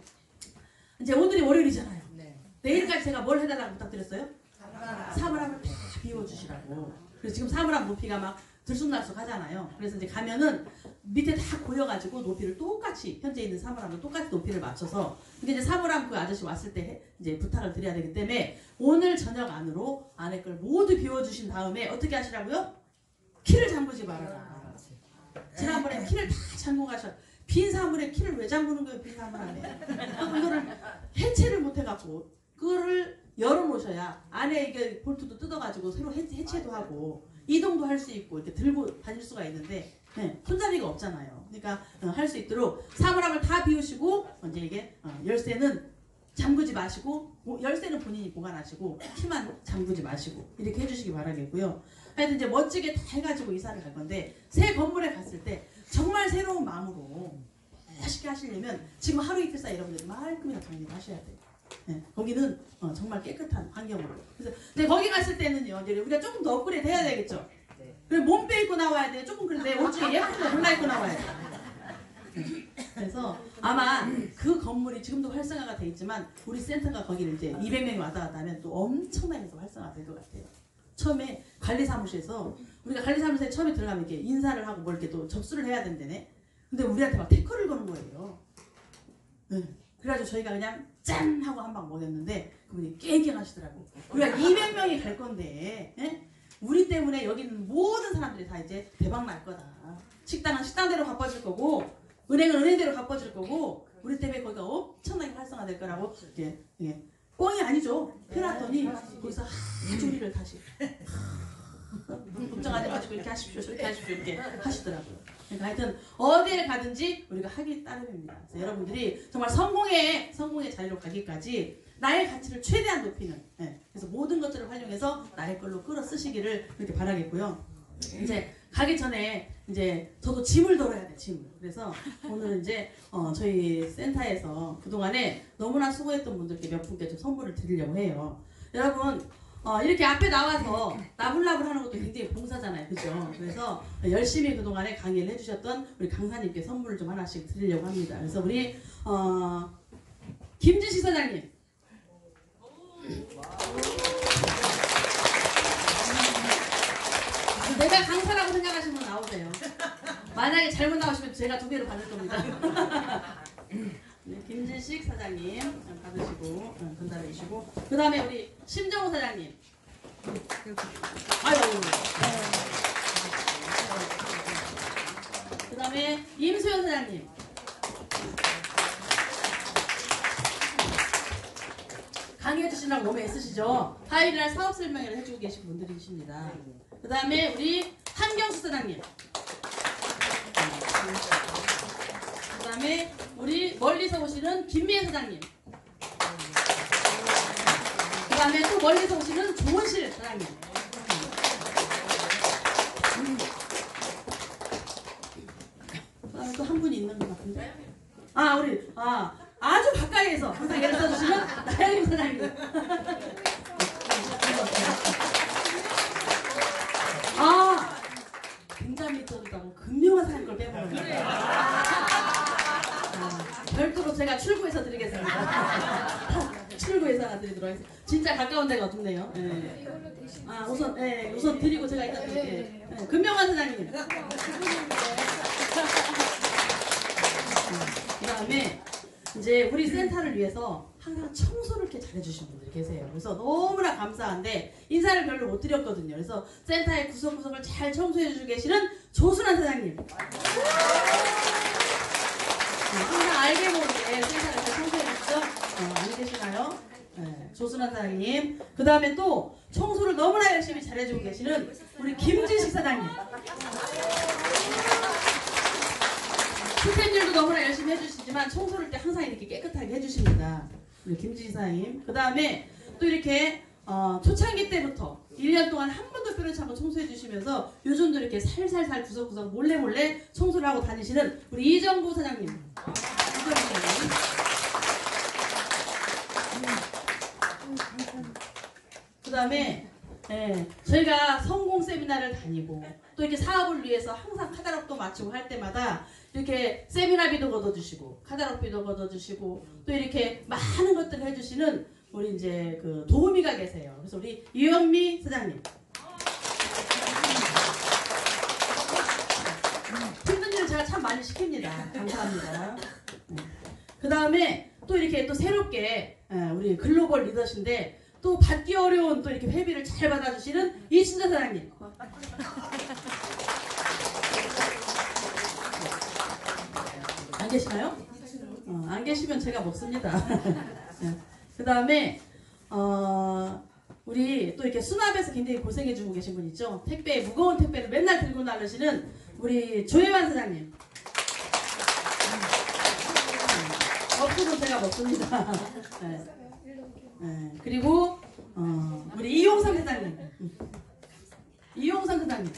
이제 오늘이 월요일이잖아요. 네. 내일까지 제가 뭘 해달라고 부탁드렸어요? 사물함을 다 비워주시라고. 그래서 지금 사물함 높이가 막 들쑥날쑥 하잖아요. 그래서 이제 가면은 밑에 다 고여가지고 높이를 똑같이 현재 있는 사물함도 똑같이 높이를 맞춰서 이제 사물함 그 아저씨 왔을 때 이제 부탁을 드려야 되기 때문에 오늘 저녁 안으로 안에 걸 모두 비워주신 다음에 어떻게 하시라고요? 키를 잠그지 말아라. 지난번에 키를 다 잠그고 가셔. 빈 사물에 키를 왜 잠그는 거예요? 빈 사물 안에. 이거를 해체를 못 해갖고 그거를 열어놓으셔야 안에 이게 볼트도 뜯어가지고 새로 해체도 하고 이동도 할 수 있고 이렇게 들고 다닐 수가 있는데 손잡이가 없잖아요. 그러니까 할 수 있도록 사물함을 다 비우시고 이제 이게 열쇠는 잠그지 마시고 열쇠는 본인이 보관하시고 키만 잠그지 마시고 이렇게 해주시기 바라겠고요. 하여튼 이제 멋지게 다 해가지고 이사를 갈 건데 새 건물에 갔을 때 정말 새로운 마음으로 멋있게 하시려면 지금 하루 이틀 사이 여러분들이 말끔하게 정리를 하셔야 돼요. 네, 거기는 정말 깨끗한 환경으로. 그래서 근데 거기 갔을 때는요, 이제 우리가 조금 더 업그레이드 해야 되겠죠. 그리고 몸빼 입고 나와야 돼. 조금 그런데 옷 중에 예쁜 거 골라 입고 나와야 돼. 그래서 아마 그 건물이 지금도 활성화가 돼 있지만 우리 센터가 거기를 이제 200명이 왔다 갔다 하면 또 엄청나게 또 활성화가 될 것 같아요. 처음에 관리사무실에서 우리가 관리사무실에 처음에 들어가면 이렇게 인사를 하고 뭐 이렇게 또 접수를 해야 된다네. 근데 우리한테 막 태클을 거는 거예요. 네. 그래가지고 저희가 그냥 짠 하고 한 방 먹였는데 그분이 깨갱하시더라고. 우리가 200명이 갈 건데 우리 때문에 여기 있는 모든 사람들이 다 이제 대박 날 거다. 식당은 식당대로 바빠질 거고 은행은 은행대로 바빠질 거고 우리 때문에 거기가 엄청나게 활성화될 거라고 이게 뻥이 아니죠. 해놨더니 거기서 아주 우리를 다시 걱정하지 마시고 이렇게 하십시오. 저렇게 하십시오. 이렇게 하시더라고요. 그러니까 하여튼 어디에 가든지 우리가 하기 따름입니다. 그래서 여러분들이 정말 성공의 자리로 가기까지 나의 가치를 최대한 높이는, 그래서 모든 것들을 활용해서 나의 걸로 끌어 쓰시기를 그렇게 바라겠고요. 이제 가기 전에 이제 저도 짐을 덜어야 돼, 짐을. 그래서 오늘 이제 저희 센터에서 그동안에 너무나 수고했던 분들께 몇 분께 좀 선물을 드리려고 해요. 여러분 이렇게 앞에 나와서 나불나불 하는 것도 굉장히 봉사잖아요, 그죠? 그래서 열심히 그동안에 강의를 해주셨던 우리 강사님께 선물을 좀 하나씩 드리려고 합니다. 그래서 우리 김진식 사장님. 내가 강사라고 생각하시면 나오세요. 만약에 잘못 나오시면 제가 2배로 받을 겁니다. 네, 김진식 사장님 받으시고 전달해 주시고, 그 다음에 우리 심정호 사장님. 아유. 그 다음에 임수연 사장님. 강의해 주시느라고 너무 애쓰시죠? 화요일날 사업 설명회를 해주고 계신 분들이십니다. 그 다음에 우리 한경수 사장님. 그 다음에 우리 멀리서 오시는 김미애 사장님. 그 다음에 또 멀리서 오시는 조원실 사장님. 그 다음에 또 한 분이 있는 것 같은데. 우리 아주 가까이에서 항상 예를 써주시는 나영임 사장님. 굉장히 떠들다고 금명한 사장님 걸 빼버렸네요. 별도로 제가 출구해서 드리겠습니다. 출구해서 드리도록 하겠습니다. 진짜 가까운 데가 없네요. 네. 우선 드리고 제가 이따 드릴게요. 네. 금명한 사장님. 그 다음에 이제 우리 센터를 위해서 항상 청소를 이렇게 잘해주신 분들이 계세요. 그래서 너무나 감사한데 인사를 별로 못 드렸거든요. 그래서 센터의 구석구석을 잘 청소해주고 계시는 조순환 사장님. 항상 알게 모르게 센터를 잘 청소해주시죠? 안 계시나요? 네, 조순환 사장님. 그 다음에 또 청소를 너무나 열심히 잘해주고 계시는 우리 김진식 사장님. 스태프들도 너무나 열심히 해주시지만 청소를 때 항상 이렇게 깨끗하게 해주십니다. 우리 김진식 사장님. 그 다음에 또 이렇게 초창기 때부터 1년 동안 한 번도 뼈를 차고 청소해 주시면서 요즘도 이렇게 살살살 구석구석 몰래 청소를 하고 다니시는 우리 이정구 사장님. 그 다음에 저희가 성공 세미나를 다니고 또 이렇게 사업을 위해서 항상 카탈로그도 맞추고 할 때마다 이렇게 세미나비도 걷어주시고 카탈로그비도 걷어주시고 또 이렇게 많은 것들을 해주시는 우리 이제 그 도우미가 계세요. 그래서 우리 유영미 사장님. 힘든 일을 제가 참 많이 시킵니다. 감사합니다. 그 다음에 또 이렇게 또 새롭게 우리 글로벌 리더신데 또 받기 어려운 또 이렇게 회비를 잘 받아주시는 이순자 사장님. 안 계시나요? 안 계시면 제가 먹습니다. 그 다음에 우리 또 이렇게 수납에서 굉장히 고생해주고 계신 분 있죠? 무거운 택배를 맨날 들고 나르시는 우리 조혜환 사장님. 없으면 제가 먹습니다. 그리고 우리 이용삼 사장님. 이용삼 사장님.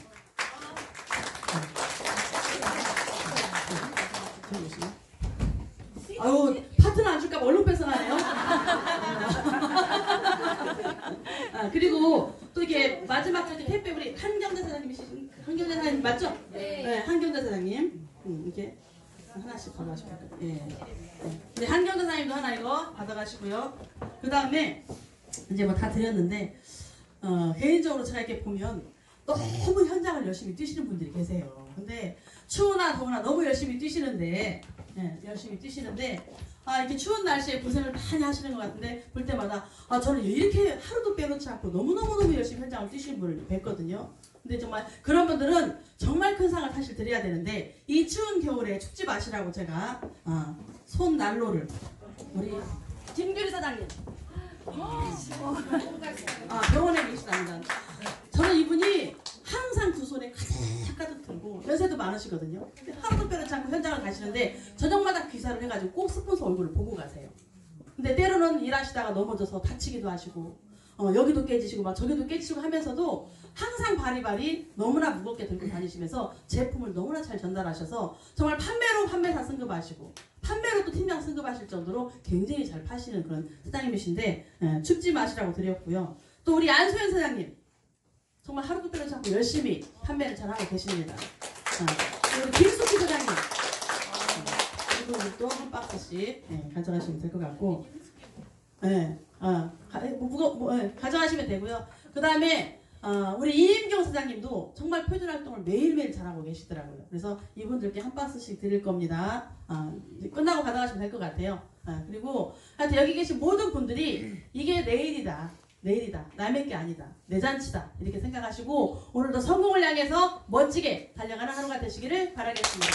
아유, 파트너 안 줄까 봐 얼른 뺏어가네요. 그리고 또 이렇게 마지막 저기 택배 우리 한경대 사장님이신 한경대 사장님 맞죠? 네, 한경대 사장님. 이렇게 하나씩 받아가시고. 우리 한경대 사장님도 하나 이거 받아가시고요. 그 다음에 이제 뭐 다 드렸는데 개인적으로 제가 이렇게 보면 너무 현장을 열심히 뛰시는 분들이 계세요. 근데 추우나 더우나 너무 열심히 뛰시는데 이렇게 추운 날씨에 고생을 많이 하시는 것 같은데 볼 때마다 저는 이렇게 하루도 빼놓지 않고 너무너무 열심히 현장을 뛰시는 분을 뵀거든요. 근데 정말 그런 분들은 정말 큰 상을 사실 드려야 되는데 이 추운 겨울에 춥지 마시라고 제가 손 난로를 우리 김규리 사장님 병원에 계시답니다. 저는 이분이 항상 두 손에 가득 들고 하시고 연세도 많으시거든요. 근데 하루도 빼놓지 않고 현장을 가시는데 저녁마다 귀사를 해가지고 꼭 스폰서 얼굴을 보고 가세요. 근데 때로는 일하시다가 넘어져서 다치기도 하시고 여기도 깨지시고 막 저기도 깨지시고 하면서도 항상 바리바리 너무나 무겁게 들고 다니시면서 제품을 너무나 잘 전달하셔서 정말 판매로 판매사 승급하시고 판매로 또 팀장 승급하실 정도로 굉장히 잘 파시는 그런 사장님이신데 춥지 마시라고 드렸고요. 또 우리 안소연 사장님 정말 하루도 빼놓지 않고 열심히 판매를 잘하고 계십니다. 그리고 김숙희 사장님 그리고 또 한 박스씩 가져가시면 될 것 같고 가져가시면 되고요. 그 다음에 우리 이임경 사장님도 정말 표준 활동을 매일매일 잘하고 계시더라고요. 그래서 이분들께 한 박스씩 드릴 겁니다. 이제 끝나고 가져가시면 될 것 같아요. 그리고 하여튼 여기 계신 모든 분들이 이게 내일이다. 남의 게 아니다. 내 잔치다. 이렇게 생각하시고 오늘도 성공을 향해서 멋지게 달려가는 하루가 되시기를 바라겠습니다.